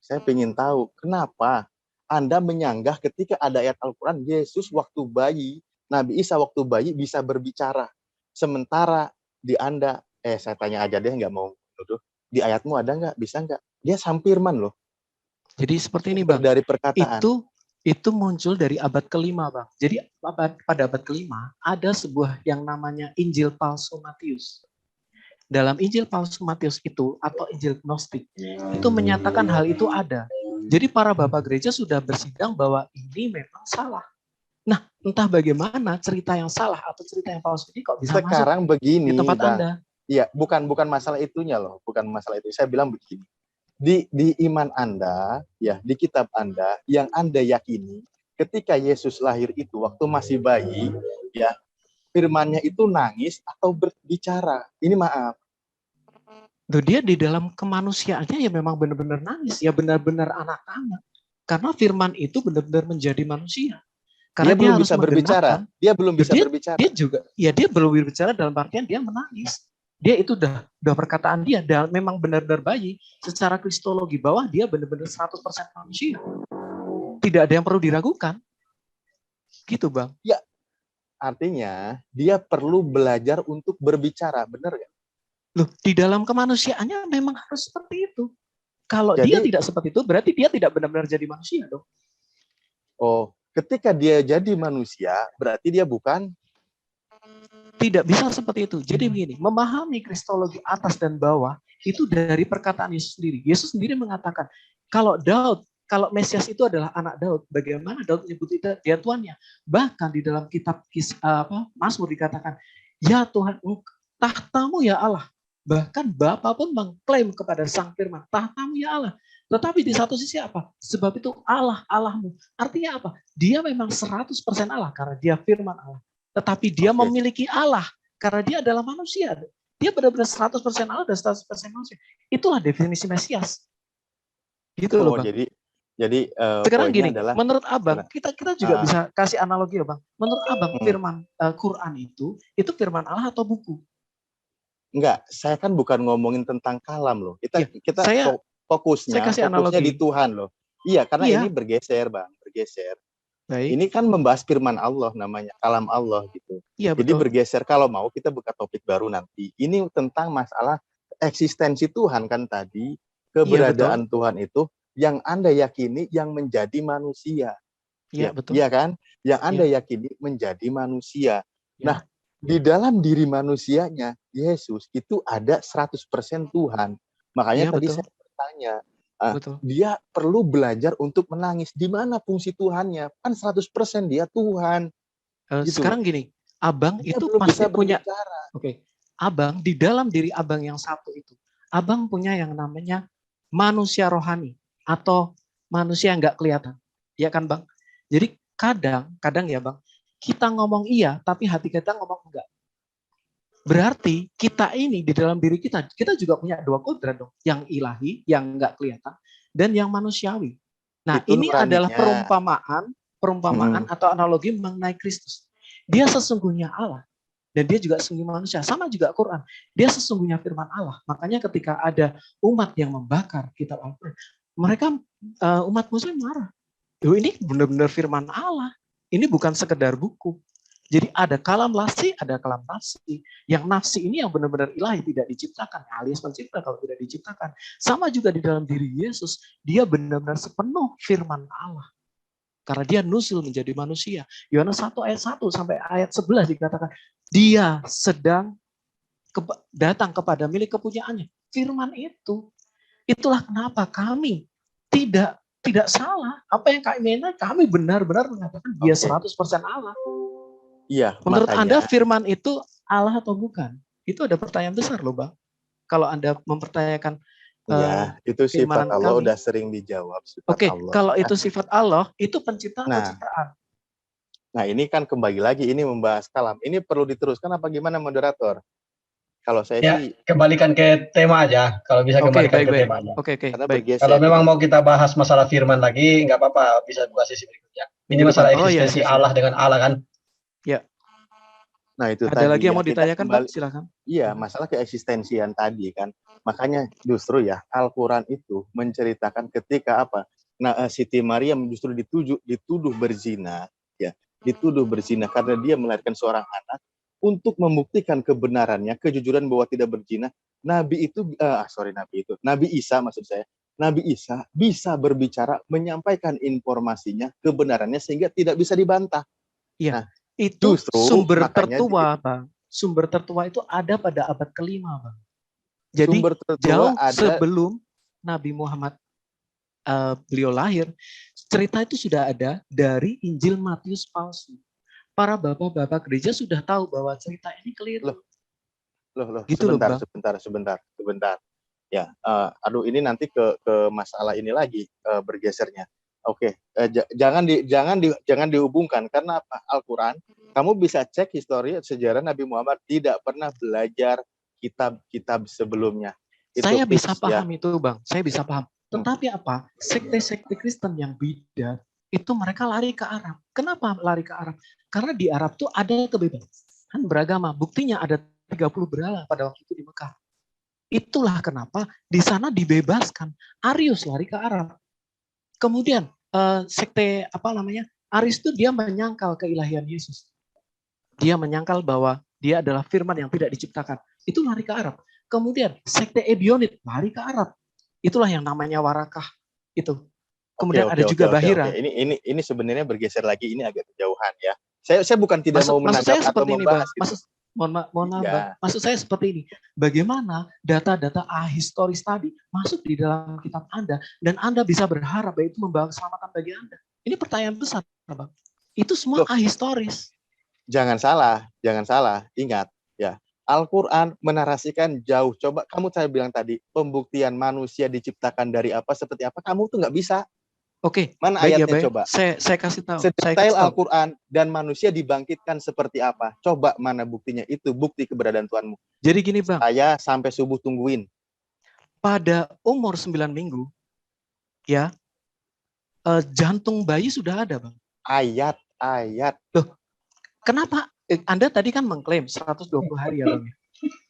saya ingin tahu kenapa Anda menyanggah ketika ada ayat Al-Quran, Yesus waktu bayi, Nabi Isa waktu bayi bisa berbicara. Sementara di Anda, saya tanya aja deh, nggak mau nuduh. Di ayatmu ada nggak? Bisa nggak? Dia sampirman loh. Jadi seperti ini, Sumber Bang. dari perkataan. Itu muncul dari abad kelima, Bang. Jadi pada abad kelima ada sebuah yang namanya Injil palsu Matius. Dalam Injil palsu Matius itu atau Injil Gnostik itu menyatakan hal itu ada. Jadi para bapak gereja sudah bersidang bahwa ini memang salah. Nah, entah bagaimana cerita yang salah atau cerita yang palsu ini kok bisa Sekarang masuk begini, di tempat Bang. Anda. Iya, bukan masalah itunya loh, bukan masalah itu. Saya bilang begini. Di iman Anda, ya, di kitab Anda yang Anda yakini, ketika Yesus lahir itu waktu masih bayi, ya, firman-Nya itu nangis atau berbicara. Ini maaf. Tuh, dia di dalam kemanusiaannya ya memang benar-benar nangis, ya benar-benar anak-anak. Karena firman itu benar-benar menjadi manusia. Karena Dia belum harus bisa berbicara. menggenapkan. Dia belum bisa berbicara. Dia juga, ya dia belum berbicara dalam artian dia menangis. Dia itu udah perkataan dia, dan memang benar-benar bayi secara kristologi bahwa dia benar-benar 100% manusia. Tidak ada yang perlu diragukan. Gitu, Bang. Ya, artinya dia perlu belajar untuk berbicara, benar nggak? Loh, di dalam kemanusiaannya memang harus seperti itu. Kalau Jadi, dia tidak seperti itu, berarti dia tidak benar-benar jadi manusia dong. Oh, ketika dia jadi manusia, berarti dia bukan? Tidak bisa seperti itu. Jadi begini, memahami kristologi atas dan bawah, itu dari perkataan Yesus sendiri. Yesus sendiri mengatakan, kalau Mesias itu adalah anak Daud, bagaimana Daud menyebut dia tuannya? Bahkan di dalam kitab Mazmur dikatakan, ya Tuhan, tahtamu ya Allah. Bahkan Bapa pun mengklaim kepada Sang Firman, tahtamu ya Allah. Tetapi di satu sisi apa? Sebab itu Allah, Allahmu. Artinya apa? Dia memang 100% Allah karena dia firman Allah. Tetapi dia memiliki Allah karena dia adalah manusia. Dia benar-benar 100% Allah dan 100% manusia. Itulah definisi Mesias. Gitu loh, Bang. Jadi sekarang gini, adalah, menurut Abang, kita juga bisa kasih analogi ya, Bang. Menurut Abang, firman Quran itu firman Allah atau buku? Enggak, saya kan bukan ngomongin tentang kalam loh. Kita fokusnya di Tuhan loh. Iya, karena ini bergeser, Bang, bergeser. Baik. Ini kan membahas firman Allah namanya, kalam Allah gitu. Iya, jadi betul. bergeser, kalau mau kita buka topik baru nanti. Ini tentang masalah eksistensi Tuhan kan tadi, keberadaan Tuhan itu yang Anda yakini yang menjadi manusia. Iya, betul. Iya kan? Yang Anda yakini menjadi manusia. Ya. Nah, di dalam diri manusianya, Yesus itu ada 100% Tuhan. Makanya tadi saya bertanya, dia perlu belajar untuk menangis. Di mana fungsi Tuhannya? Kan 100% dia Tuhan. Gitu. Sekarang gini, Abang dia itu pasti punya. Oke. Abang, di dalam diri Abang yang satu itu, Abang punya yang namanya manusia rohani atau manusia yang nggak kelihatan. Ya kan, Bang? Jadi kadang ya, Bang, kita ngomong iya, tapi hati kita ngomong enggak. Berarti kita ini di dalam diri kita juga punya dua kodrat dong. Yang ilahi, yang enggak kelihatan, dan yang manusiawi. Nah, itu ini adalah perumpamaan atau analogi mengenai Kristus. Dia sesungguhnya Allah, dan dia juga sesungguhnya manusia. Sama juga Quran. Dia sesungguhnya firman Allah. Makanya ketika ada umat yang membakar kitab Al-Quran, mereka umat Muslim marah. Ini benar-benar firman Allah. Ini bukan sekedar buku. Jadi ada kalam lasi, ada kalam nafsi. Yang nafsi ini yang benar-benar ilahi, tidak diciptakan. Alias pencipta kalau tidak diciptakan. Sama juga di dalam diri Yesus. Dia benar-benar sepenuh firman Allah. Karena dia nusul menjadi manusia. Yohanes 1 ayat 1 sampai ayat 11 dikatakan, dia sedang datang kepada milik kepunyaannya. Firman itu. Itulah kenapa kami tidak salah. Apa yang kami benar-benar mengatakan dia 100% Allah. Iya. Menurut Anda firman itu Allah atau bukan? Itu ada pertanyaan besar loh, Bang. Kalau Anda mempertanyakan itu sifat Allah udah sering dijawab. Oke, kalau itu sifat Allah, itu penciptaan atau ciptaan? Nah, ini kan kembali lagi ini membahas kalam. Ini perlu diteruskan apa gimana, moderator? Kalau saya sih kembalikan ke tema aja. Kalau bisa kembalikan ke tema aja. Oke, baik. Kalau memang mau kita bahas masalah firman lagi, nggak apa-apa, bisa buka sesi berikutnya. Ini masalah eksistensi Allah dengan Allah kan? Ya. Nah, itu ada lagi yang mau ditanyakan, Pak? Silakan. Iya, masalah keeksistensian tadi kan. Makanya justru ya Al-Quran itu menceritakan ketika apa? Siti Maryam justru dituduh berzina, ya, dituduh berzina karena dia melahirkan seorang anak untuk membuktikan kebenarannya, kejujuran bahwa tidak berzina. Nabi Isa maksud saya, Nabi Isa bisa berbicara, menyampaikan informasinya, kebenarannya sehingga tidak bisa dibantah. Iya, Nah, itu justru sumber makanya tertua, Bang. Sumber tertua itu ada pada abad ke-5, Bang. Jadi sumber tertua jauh ada sebelum Nabi Muhammad beliau lahir, cerita itu sudah ada dari Injil Matius palsu. Para bapak-bapak gereja sudah tahu bahwa cerita ini keliru. loh, Gitu loh, Bang. sebentar. Ya, ini nanti ke masalah ini lagi bergesernya. Oke, jangan dihubungkan karena apa? Al-Qur'an, kamu bisa cek histori sejarah Nabi Muhammad tidak pernah belajar kitab-kitab sebelumnya. Itu Saya fix, bisa ya. paham itu, Bang. Saya bisa paham. Tetapi apa? Sekte-sekte Kristen yang bidat itu mereka lari ke Arab. Kenapa lari ke Arab? Karena di Arab tuh ada kebebasan beragama. Buktinya ada 30 berhala pada waktu itu di Mekah. Itulah kenapa di sana dibebaskan. Arius lari ke Arab. Kemudian sekte Arius itu dia menyangkal keilahian Yesus. Dia menyangkal bahwa dia adalah firman yang tidak diciptakan. Itu lari ke Arab. Kemudian sekte Ebionit lari ke Arab. Itulah yang namanya Warakah itu. Kemudian ada juga Bahira. Ini sebenarnya bergeser lagi, ini agak kejauhan ya. Saya bukan tidak mau Maksud saya menangkap atau seperti ini, Bang. membahas gitu. Mohon maaf, Iya. Bang. Maksud saya seperti ini. Bagaimana data-data ahistoris tadi masuk di dalam kitab Anda dan Anda bisa berharap bahwa itu membawa keselamatan bagi Anda. Ini pertanyaan besar, Bang. Itu semua ahistoris. Jangan salah. Ingat ya. Al-Quran menarasikan jauh. Coba saya bilang tadi, pembuktian manusia diciptakan dari apa, seperti apa, kamu tuh nggak bisa. Oke, mana baik, ayatnya ya, coba? Saya kasih tahu. Sedetail Al-Quran dan manusia dibangkitkan seperti apa? Coba mana buktinya? Itu bukti keberadaan Tuhanmu. Jadi gini, Bang. Saya sampai subuh tungguin. Pada umur 9 minggu, ya, jantung bayi sudah ada, Bang. Ayat. Loh, kenapa? Anda tadi kan mengklaim 120 hari ya, Bang.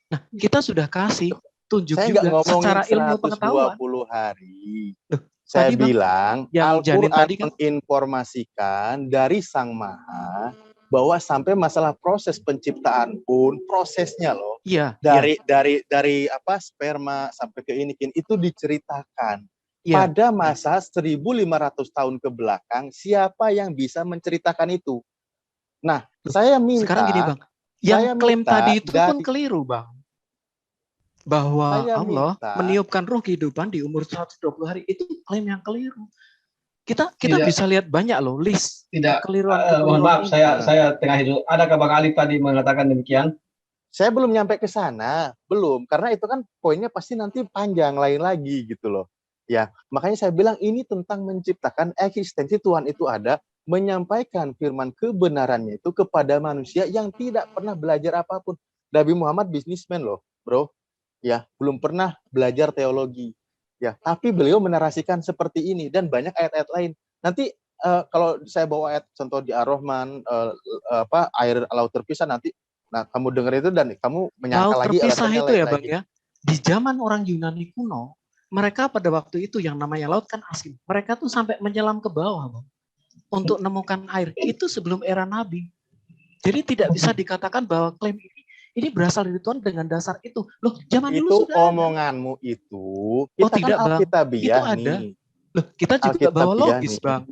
Nah, kita sudah kasih tunjuk saya juga secara ilmu 120 pengetahuan. hari. Loh, saya tadi, Bang, bilang yang Al-Quran tadi kan menginformasikan dari Sang Maha bahwa sampai masalah proses penciptaan pun prosesnya loh. Iya. Dari apa sperma sampai ke ini itu diceritakan. Iya. Pada masa 1.500 tahun ke belakang, siapa yang bisa menceritakan itu? Nah, saya minta. Sekarang gini, Bang. Yang klaim tadi itu pun keliru, Bang. Bahwa Allah meniupkan ruh kehidupan di umur 120 hari. Itu klaim yang keliru. Kita bisa lihat banyak loh list kekeliruan. Mohon maaf, saya tengah hidup. Adakah Bang Alif tadi mengatakan demikian? Saya belum nyampe ke sana, belum. Karena itu kan poinnya pasti nanti panjang lain lagi gitu loh. Ya, makanya saya bilang ini tentang menciptakan eksistensi Tuhan itu ada, menyampaikan firman kebenarannya itu kepada manusia yang tidak pernah belajar apapun. Nabi Muhammad bisnismen loh, bro. Ya, belum pernah belajar teologi. Ya, tapi beliau menarasikan seperti ini dan banyak ayat-ayat lain. Nanti kalau saya bawa ayat contoh di Ar-Rahman air laut terpisah nanti, nah kamu dengar itu dan kamu menyangka laut lagi terpisah itu ya, Bang, lagi. ya. Di zaman orang Yunani kuno, mereka pada waktu itu yang namanya laut kan asin. Mereka tuh sampai menyelam ke bawah, Bang, untuk menemukan air. Itu sebelum era Nabi. Jadi tidak bisa dikatakan bahwa klaim ini berasal dari Tuhan dengan dasar itu. Loh, zaman itu dulu sudah omonganmu ada. Itu kita tidak, kan Alkitabiah itu ada. Nih. Loh, kita juga bawa logis, nih, Bang.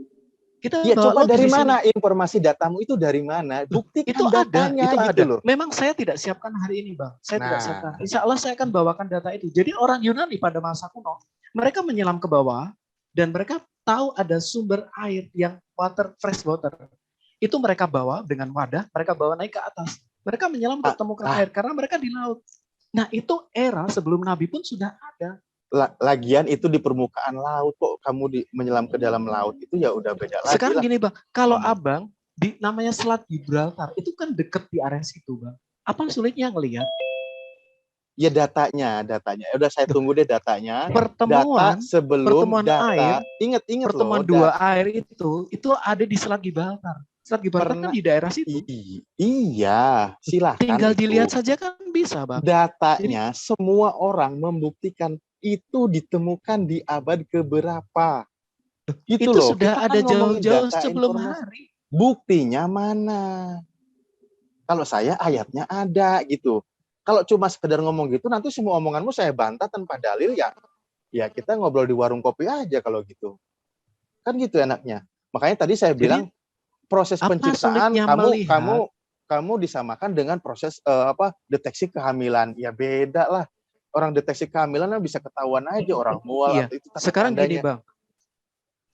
Kita ya, coba dari mana sini. Informasi datamu itu dari mana? Buktikan itu datanya itu gitu ada. Loh. Memang saya tidak siapkan hari ini, Bang. Saya tidak siapkan. Insya Allah saya akan bawakan data itu. Jadi orang Yunani pada masa kuno, mereka menyelam ke bawah dan mereka tahu ada sumber air yang fresh water. Itu mereka bawa dengan wadah, mereka bawa naik ke atas. Mereka menyelam untuk temukan air karena mereka di laut. Nah, itu era sebelum Nabi pun sudah ada. Lagian itu di permukaan laut kok kamu menyelam ke dalam laut itu ya udah beda lagi. Sekarang gini, Bang, kalau Abang namanya Selat Gibraltar itu kan deket di area situ, Bang. Apa sulitnya ngelihat? Ya datanya. Udah saya tunggu deh datanya. Pertemuan air. Ingat pertemuan loh. 2 air itu ada di Selat Gibraltar. Selat Gibraltar kan di daerah situ. Iya, silakan. Tinggal dilihat saja kan bisa, Bang. Datanya semua orang membuktikan itu ditemukan di abad keberapa. Gitu Itu loh. sudah Kita ada kan ngomongin jauh-jauh data sebelum informasi. hari. Buktinya mana? Kalau saya ayatnya ada gitu. Kalau cuma sekedar ngomong gitu, nanti semua omonganmu saya bantah tanpa dalil ya. Ya kita ngobrol di warung kopi aja kalau gitu. Kan gitu enaknya. Makanya tadi saya Jadi bilang proses apa penciptaan sulitnya kamu melihat? kamu disamakan dengan proses deteksi kehamilan. Ya beda lah. Orang deteksi kehamilan kan bisa ketahuan aja orang mual Iya. atau itu Sekarang gini tanda-tandanya. Bang,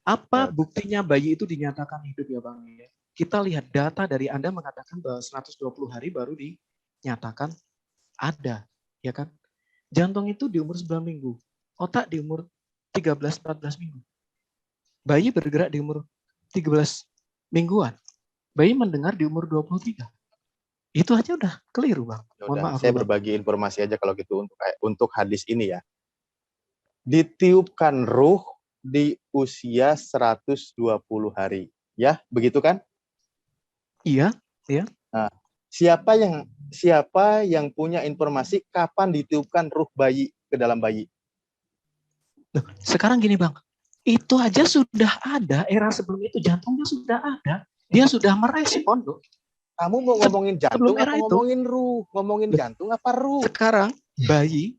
Ya, apa buktinya bayi itu dinyatakan hidup ya Bang? Kita lihat data dari Anda mengatakan bahwa 120 hari baru dinyatakan ada, ya kan? Jantung itu di umur 9 minggu, otak di umur 13-14 minggu. Bayi bergerak di umur 13 mingguan. Bayi mendengar di umur 23. Itu aja udah keliru, Bang. ya Mohon udah, maaf, saya Bang. berbagi informasi aja kalau gitu untuk hadis ini ya. Ditiupkan ruh di usia 120 hari. Ya, begitu kan? Iya, Nah, siapa yang punya informasi kapan ditiupkan ruh bayi ke dalam bayi? loh, sekarang gini, Bang. Itu aja sudah ada, era sebelum itu jantungnya sudah ada. Dia sudah merespon, loh. Kamu mau ngomongin jantung Sebelum era apa itu. ngomongin ruh? Ngomongin jantung apa ruh? Sekarang bayi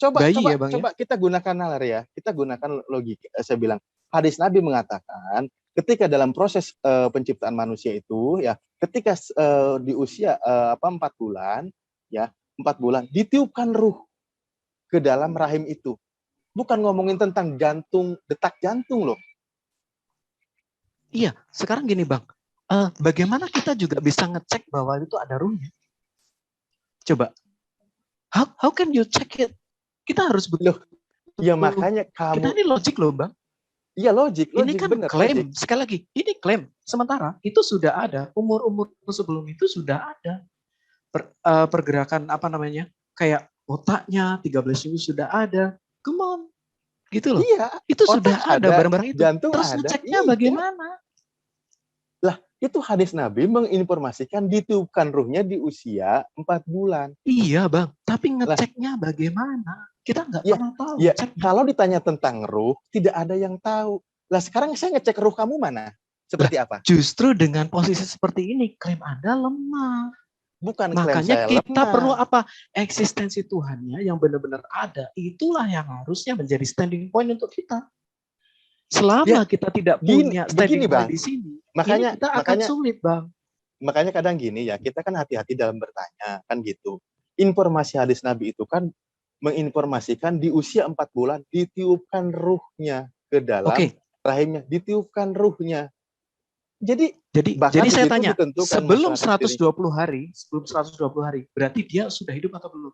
Coba ya, Bang, coba kita gunakan nalar ya. Kita gunakan logika. Saya bilang hadis Nabi mengatakan ketika dalam proses penciptaan manusia itu ya, ketika di usia 4 bulan ya, 4 bulan ditiupkan ruh ke dalam rahim itu. Bukan ngomongin tentang jantung, detak jantung loh. Iya, sekarang gini Bang, bagaimana kita juga bisa ngecek bahwa itu ada ruhnya? Coba, how can you check it? Kita harus Loh, ya makanya kita kamu, ini logik loh Bang. iya logik Ini kan bener, klaim, logik. sekali lagi, ini klaim. Sementara itu sudah ada, umur-umur sebelum itu sudah ada pergerakan apa namanya, kayak otaknya 13 minggu sudah ada. Come on, gitu loh. Iya, Itu otak sudah ada barang-barang itu. jantung Terus ada. ngeceknya Iya. bagaimana? Lah, itu hadis Nabi menginformasikan ditiupkan ruhnya di usia 4 bulan. Iya Bang, tapi ngeceknya bagaimana? Kita nggak Ya, pernah tahu. Ya, Ceknya. kalau ditanya tentang ruh, tidak ada yang tahu. Lah sekarang saya ngecek ruh kamu mana? Seperti apa? Justru dengan posisi seperti ini, klaim Anda lemah. Bukan klaim Makanya saya kita lemah. perlu apa? Eksistensi Tuhannya yang benar-benar ada. Itulah yang harusnya menjadi standing point untuk kita. Selama kita tidak punya standing point di sini, makanya kita akan sulit, Bang. Makanya kadang gini ya, kita kan hati-hati dalam bertanya, kan gitu. Informasi hadis Nabi itu kan menginformasikan di usia 4 bulan ditiupkan ruhnya ke dalam rahimnya, ditiupkan ruhnya. Jadi saya tanya, sebelum 120 hari, berarti dia sudah hidup atau belum?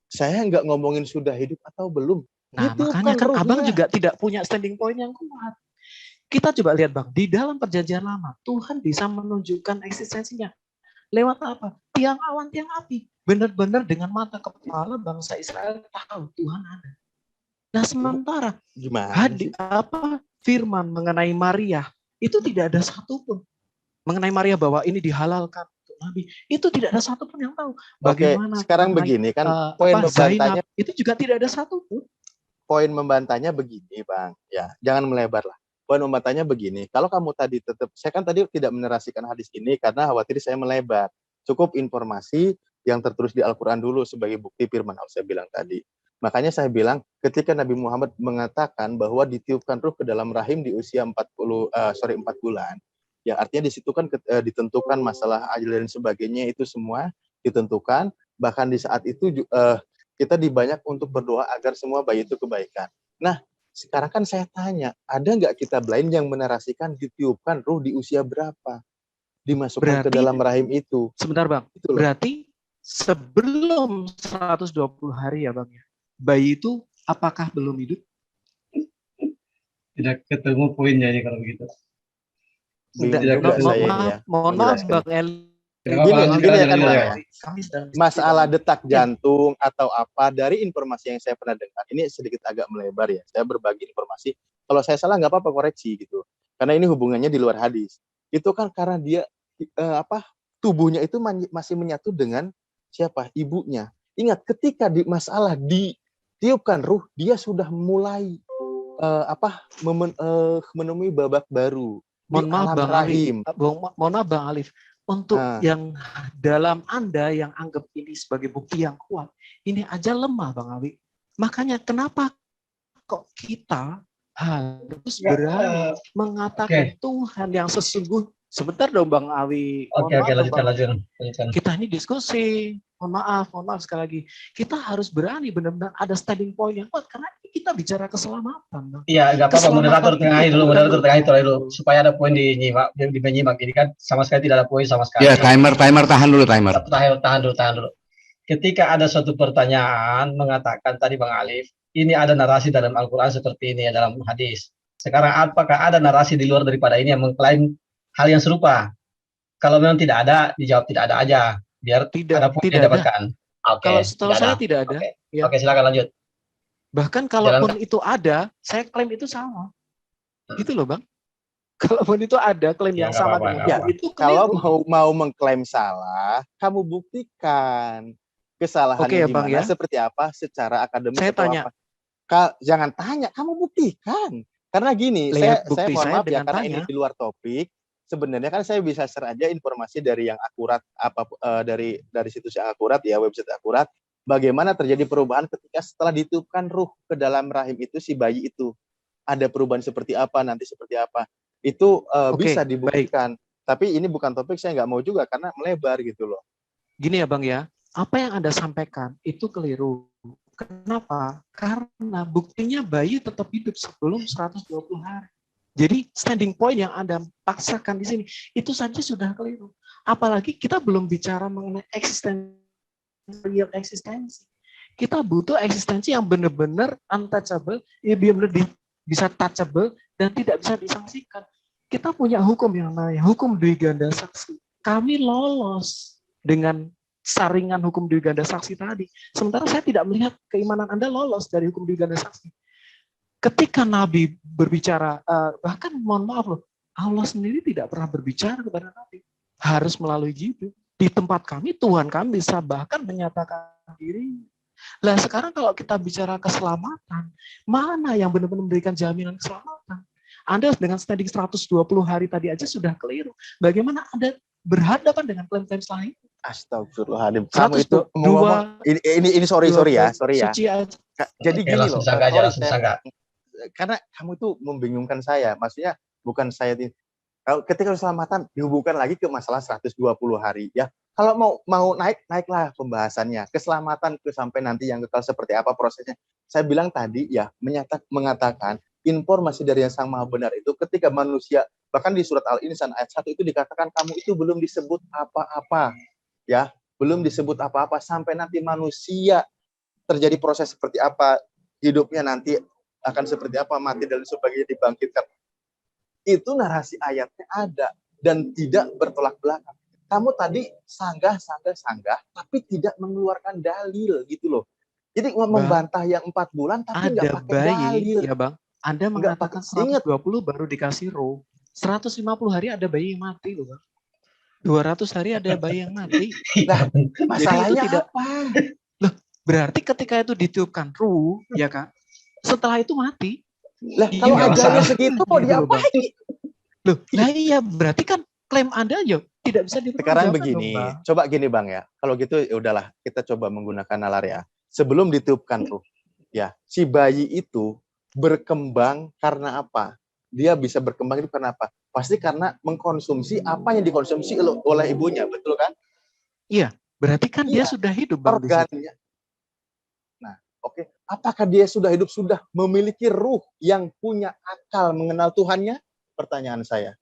Saya nggak ngomongin sudah hidup atau belum. Nah, makanya kan ruhnya. Abang juga tidak punya standing point yang kuat. Kita coba lihat Bang, di dalam perjanjian lama, Tuhan bisa menunjukkan eksistensinya. Lewat apa? Tiang awan, tiang api. Benar-benar dengan mata kepala bangsa Israel tahu Tuhan ada. Nah, sementara firman mengenai Maria, itu tidak ada satupun. Mengenai Maria bahwa ini dihalalkan untuk Nabi, itu tidak ada satupun yang tahu. Bagaimana sekarang begini kan, poin membantahnya itu juga tidak ada satupun. Poin membantahnya begini, Bang. Ya, jangan melebar lah. Poin membantahnya begini, kalau kamu tadi tetap, saya kan tadi tidak menerasikan hadis ini karena khawatir saya melebar. Cukup informasi yang tertulis di Al-Quran dulu sebagai bukti firman Allah saya bilang tadi. Makanya saya bilang ketika Nabi Muhammad mengatakan bahwa ditiupkan ruh ke dalam rahim di usia 4 bulan, ya artinya di situ kan ditentukan masalah ajal dan sebagainya itu semua ditentukan. Bahkan di saat itu kita dibanyak untuk berdoa agar semua bayi itu kebaikan. Nah, sekarang kan saya tanya, ada nggak kitab lain yang menerasikan ditiupkan ruh di usia berapa? Dimasukkan ke dalam rahim itu. Sebentar Bang, berarti sebelum 120 hari ya Bang ya, bayi itu apakah belum hidup? Tidak ketemu poinnya ini kalau begitu. Mohon maaf Bang Eli. Gini ya kan ya. Masalah detak jantung atau apa dari informasi yang saya pernah dengar, ini sedikit agak melebar ya. Saya berbagi informasi. Kalau saya salah nggak apa-apa koreksi gitu. Karena ini hubungannya di luar hadis. Itu kan karena dia tubuhnya itu masih menyatu dengan siapa? Ibunya. Ingat ketika masalah ditiupkan ruh, dia sudah mulai menemui babak baru di Mohon maaf alam Bang rahim. Mohon maaf Bang Alif. Untuk Nah. yang dalam Anda yang anggap ini sebagai bukti yang kuat, ini aja lemah Bang Ali. Makanya kenapa kok kita harus berani mengatakan Tuhan yang sesungguhnya. Sebentar dong Bang Awi. Oke, lanjutkan. Kita ini diskusi. Mohon maaf sekali lagi. Kita harus berani benar-benar ada standing point yang kuat karena kita bicara keselamatan. Bang. Iya, nggak apa-apa. Moderator tengahin dulu, supaya ada poin menyimak. Ini kan sama sekali tidak ada poin sama sekali. Ya, timer tahan dulu. Tahan dulu. Ketika ada suatu pertanyaan mengatakan tadi Bang Alif, ini ada narasi dalam Al-Quran seperti ini dalam hadis. Sekarang apakah ada narasi di luar daripada ini yang mengklaim hal yang serupa? Kalau memang tidak ada, dijawab tidak ada aja, biar ada poin yang didapatkan. Oke. Kalau setahu saya tidak ada. Oke, silakan lanjut. Bahkan kalaupun itu ada, saya klaim itu sama. Gitu loh Bang. Kalaupun itu ada klaim yang sama dengan itu. Kalau mau mengklaim salah, kamu buktikan kesalahannya di mana, seperti apa secara akademik. Saya tanya. Jangan tanya, kamu buktikan. Karena gini, saya mohon maaf ya, karena ini di luar topik. Sebenarnya kan saya bisa share aja informasi dari yang akurat, dari situs yang akurat ya, website akurat. Bagaimana terjadi perubahan ketika setelah ditiupkan ruh ke dalam rahim itu si bayi itu. Ada perubahan seperti apa, nanti seperti apa. Itu bisa dibuktikan. Tapi ini bukan topik, saya nggak mau juga karena melebar gitu loh. Gini ya Bang ya, apa yang Anda sampaikan itu keliru. Kenapa? Karena buktinya bayi tetap hidup sebelum 120 hari. Jadi standing point yang Anda paksakan di sini, itu saja sudah keliru. Apalagi kita belum bicara mengenai real eksistensi. Kita butuh eksistensi yang benar-benar untouchable, ya benar-benar bisa touchable, dan tidak bisa disangsikan. Kita punya hukum yang namanya hukum dui ganda saksi. Kami lolos dengan saringan hukum dui ganda saksi tadi. Sementara saya tidak melihat keimanan Anda lolos dari hukum dui ganda saksi. Ketika Nabi berbicara, bahkan mohon maaf loh, Allah sendiri tidak pernah berbicara kepada Nabi. Harus melalui Jibril. Di tempat kami, Tuhan kami bisa bahkan menyatakan diri. Nah sekarang kalau kita bicara keselamatan, mana yang benar-benar memberikan jaminan keselamatan? Anda dengan standing 120 hari tadi aja sudah keliru. Bagaimana Anda berhadapan dengan klaim-klaim lain? Astagfirullahaladzim. Kamu itu ngomong, ini sorry ya. Jadi gini loh. Karena kamu tuh membingungkan saya. Maksudnya bukan saya. Ketika keselamatan dihubungkan lagi ke masalah 120 hari ya. Kalau mau naiklah pembahasannya. Keselamatan itu sampai nanti yang kekal seperti apa prosesnya. Saya bilang tadi ya mengatakan informasi dari yang Sang Maha Benar itu ketika manusia, bahkan di surat Al-Insan ayat 1 itu dikatakan kamu itu belum disebut apa-apa. Ya, belum disebut apa-apa sampai nanti manusia terjadi proses seperti apa, hidupnya nanti akan seperti apa, mati dan sebagainya dibangkitkan. Itu narasi ayatnya ada dan tidak bertolak belakang. Kamu tadi sanggah, tapi tidak mengeluarkan dalil gitu loh. Jadi membantah yang 4 bulan tapi nggak pakai dalil. Ya Bang, Anda mengatakan 120 baru dikasih roh. 150 hari ada bayi yang mati loh Bang. 200 hari ada bayi yang mati. Nah, masalahnya tidak apa? Loh, berarti ketika itu ditiupkan ruh, ya kan? Setelah itu mati. Lah, kalau ajalnya segitu mau diapain? Loh, lah iya berarti kan klaim Anda ya tidak bisa dipertanggungjawabkan. Sekarang begini, coba gini Bang ya. Kalau gitu ya udahlah, kita coba menggunakan nalar ya. Sebelum ditiupkan ruh, ya, si bayi itu berkembang karena apa? Dia bisa berkembang itu karena apa? Pasti karena mengkonsumsi apa yang dikonsumsi oleh ibunya, betul kan? Iya, berarti kan dia sudah hidup Bang. Organnya. Nah, oke. Apakah dia sudah hidup, sudah memiliki ruh yang punya akal mengenal Tuhannya? Pertanyaan saya.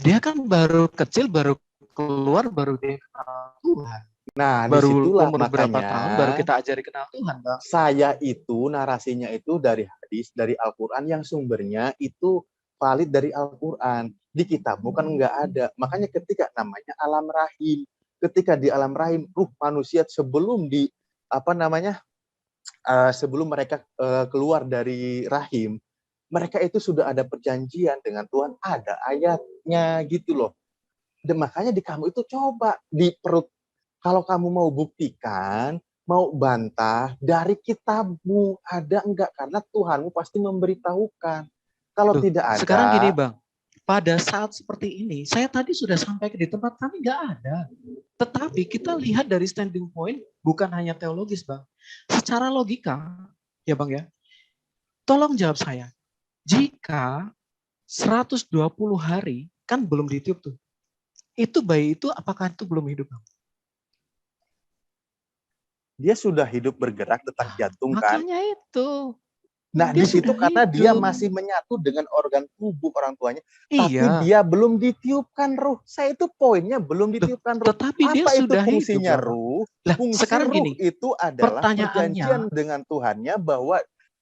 Dia kan baru kecil, baru keluar, baru dia kenal Tuhan. Nah, baru disitulah umur berapa tahun baru kita ajari kenal Tuhan, Bang. Saya itu narasinya itu dari hadis, dari Al-Quran yang sumbernya itu valid dari Al-Quran. Di kitab bukan nggak ada. Makanya ketika namanya alam rahim, ketika di alam rahim ruh manusia sebelum sebelum mereka keluar dari rahim, mereka itu sudah ada perjanjian dengan Tuhan, ada ayatnya gitu loh. Dan makanya di kamu itu coba di perut. Kalau kamu mau buktikan, mau bantah dari kitabmu, ada enggak? Karena Tuhanmu pasti memberitahukan. Kalau Loh, tidak sekarang gini ada, Bang, pada saat seperti ini, saya tadi sudah sampaikan di tempat kami nggak ada. Tetapi kita lihat dari standing point, bukan hanya teologis Bang. Secara logika, ya Bang ya, tolong jawab saya. Jika 120 hari, kan belum ditiup tuh. Itu bayi itu apakah itu belum hidup Bang? dia sudah hidup bergerak detak jantung kan. Makanya itu. Nah, Dia di situ sudah karena dia hidup. masih menyatu dengan organ tubuh orang tuanya, tapi Iya. dia belum ditiupkan ruh. Saya itu poinnya belum ditiupkan ruh. Tetapi dia Apa itu sudah fungsinya hidup. ruh? Lah, Fungsi sekarang ruh gini, itu adalah pertanyaannya, perjanjian dengan Tuhannya bahwa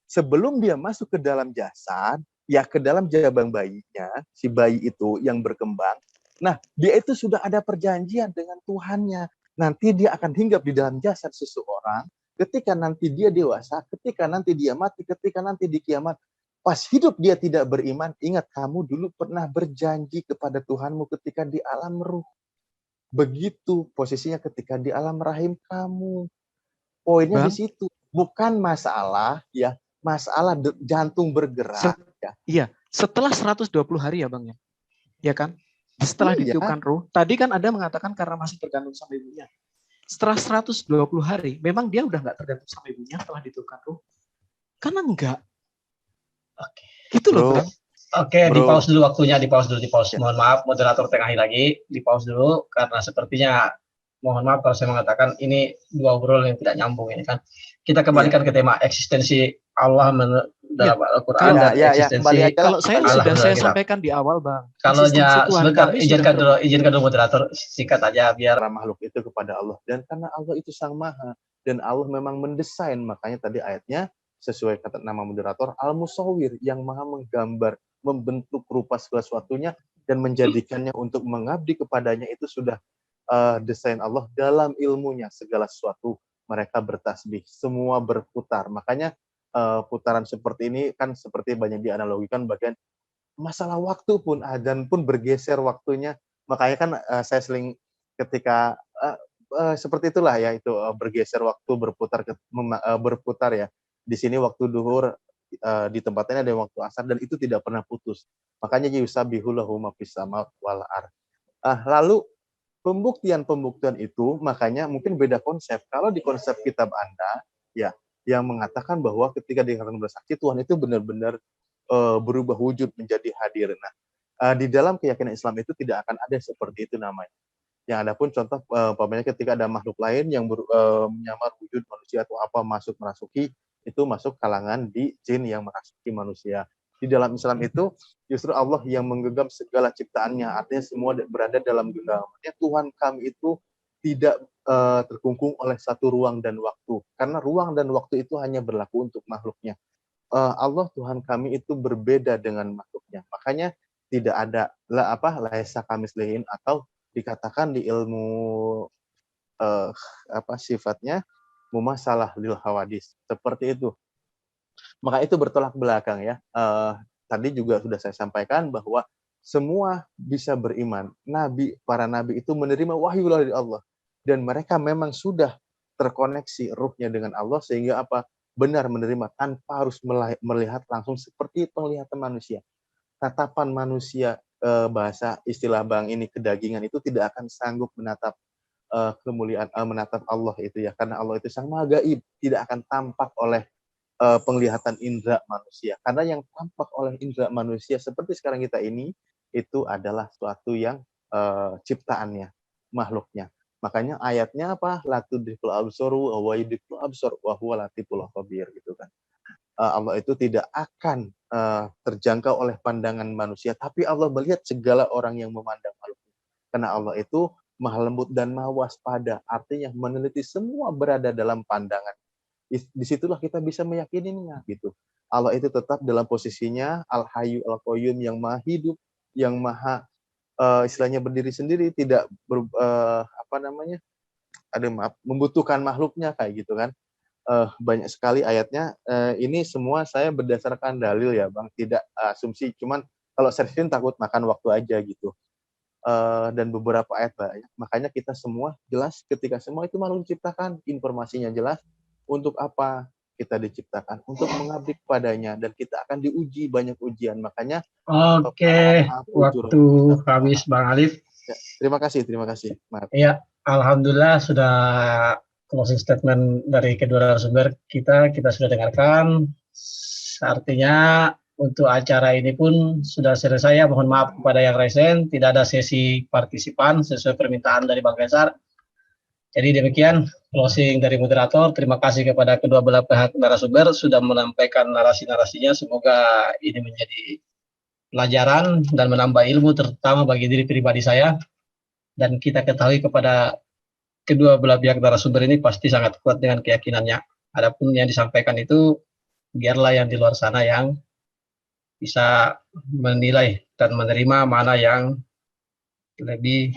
sebelum dia masuk ke dalam jasad, ya ke dalam jabang bayinya, si bayi itu yang berkembang, nah dia itu sudah ada perjanjian dengan Tuhannya. Nanti dia akan hinggap di dalam jasad seseorang, ketika nanti dia dewasa, ketika nanti dia mati, ketika nanti di kiamat, pas hidup dia tidak beriman, ingat kamu dulu pernah berjanji kepada Tuhanmu ketika di alam ruh. Begitu posisinya ketika di alam rahim kamu. Poinnya di Bang, situ. Bukan masalah ya, masalah jantung bergerak ya. iya, setelah 120 hari ya Bang ya. Ya kan? Setelah Iya, ditiupkan ruh, tadi kan Anda mengatakan karena masih tergantung sama ibunya. Setelah 120 hari, memang dia udah nggak tergantung sama ibunya setelah ditiupkan ruh? Karena enggak. Oke. Gitu loh bro, Bang. Oke, di bro. pause dulu waktunya, di pause dulu, di pause. Ya. Mohon maaf, moderator tengahi lagi, di pause dulu karena sepertinya mohon maaf kalau saya mengatakan ini dua obrolan yang tidak nyambung ini kan. Kita kembalikan ke tema eksistensi Allah Ya, dalam Al-Quran kalau dan Ya, kembali eksistensi aja lah. kalau saya Allah sudah dalam saya kitab. sampaikan di awal Bang. Kalau Eksistensi Tuhan sebentar, kami sudah terbukti. izinkan dulu moderator singkat aja biar Para makhluk itu kepada Allah, dan karena Allah itu sang maha, dan Allah memang mendesain, makanya tadi ayatnya sesuai kata nama moderator, al-musawwir, yang maha menggambar, membentuk rupa segala sesuatunya dan menjadikannya untuk mengabdi kepadanya. Itu sudah desain Allah dalam ilmunya. Segala sesuatu mereka bertasbih, semua berputar. Makanya putaran seperti ini kan seperti banyak dianalogikan, bagian masalah waktu pun, adzan pun bergeser waktunya. Makanya kan saya sering ketika seperti itulah ya, itu bergeser waktu, berputar ya. Di sini waktu duhur, di tempatnya ada waktu asar, dan itu tidak pernah putus. Makanya yusabbihu lahu ma fis sama wal ard. Lalu pembuktian itu, makanya mungkin beda konsep. Kalau di konsep kitab Anda ya, yang mengatakan bahwa ketika dikatakan bersaksi, Tuhan itu benar-benar berubah wujud menjadi hadir. Nah, di dalam keyakinan Islam itu tidak akan ada seperti itu namanya. Yang ada pun contoh, umpamanya ketika ada makhluk lain yang menyamar wujud manusia atau apa masuk merasuki, itu masuk kalangan di jin yang merasuki manusia. Di dalam Islam itu justru Allah yang menggenggam segala ciptaannya, artinya semua berada dalam genggamannya. Tuhan kami itu tidak terkungkung oleh satu ruang dan waktu, karena ruang dan waktu itu hanya berlaku untuk makhluknya. Allah Tuhan kami itu berbeda dengan makhluknya. Makanya tidak ada laisa kamislihin, atau dikatakan di ilmu sifatnya mumasalah lil hawadis. Seperti itu. Maka itu bertolak belakang ya. Tadi juga sudah saya sampaikan bahwa semua bisa beriman. Para nabi itu menerima wahyu dari Allah, dan mereka memang sudah terkoneksi ruhnya dengan Allah, sehingga benar menerima tanpa harus melihat langsung seperti penglihatan manusia. Tatapan manusia, bahasa istilah Bang ini kedagingan, itu tidak akan sanggup menatap kemuliaan, menatap Allah itu ya, karena Allah itu sang maha gaib, tidak akan tampak oleh penglihatan indera manusia. Karena yang tampak oleh indera manusia seperti sekarang kita ini, itu adalah suatu yang ciptaannya, makhluknya. Makanya ayatnya apa? La tudrikul absaru wa yudrikul absar wa huwa latiful khabir gitu kan. Allah itu tidak akan terjangkau oleh pandangan manusia, tapi Allah melihat segala orang yang memandang makhluknya. Karena Allah itu maha lembut dan maha waspada, artinya meneliti semua berada dalam pandangan. Disitulah kita bisa meyakininya gitu. Allah itu tetap dalam posisinya Al-Hayyu Al-Qayyum, yang maha hidup, yang maha istilahnya berdiri sendiri, tidak membutuhkan makhluknya kayak gitu kan. Banyak sekali ayatnya. Ini semua saya berdasarkan dalil ya Bang, tidak asumsi. Cuman kalau seriusin takut makan waktu aja gitu. dan beberapa ayat banyak. Makanya kita semua jelas ketika semua itu makhluk diciptakan, informasinya jelas untuk apa kita diciptakan, untuk mengabdi kepadanya, dan kita akan diuji banyak ujian. Makanya Oke, waktu habis Bang Alif. ya, terima kasih. Maaf. Ya, alhamdulillah sudah closing statement dari kedua narasumber kita sudah dengarkan. Artinya untuk acara ini pun sudah selesai ya. Mohon maaf kepada yang resen, tidak ada sesi partisipan sesuai permintaan dari Bang Kaisar. Jadi demikian closing dari moderator. Terima kasih kepada kedua belah pihak narasumber sudah menyampaikan narasi-narasinya. Semoga ini menjadi pelajaran dan menambah ilmu terutama bagi diri pribadi saya. Dan kita ketahui kepada kedua belah pihak narasumber ini pasti sangat kuat dengan keyakinannya. Adapun yang disampaikan itu biarlah yang di luar sana yang bisa menilai dan menerima mana yang lebih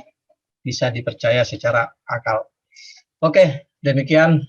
bisa dipercaya secara akal. Oke, demikian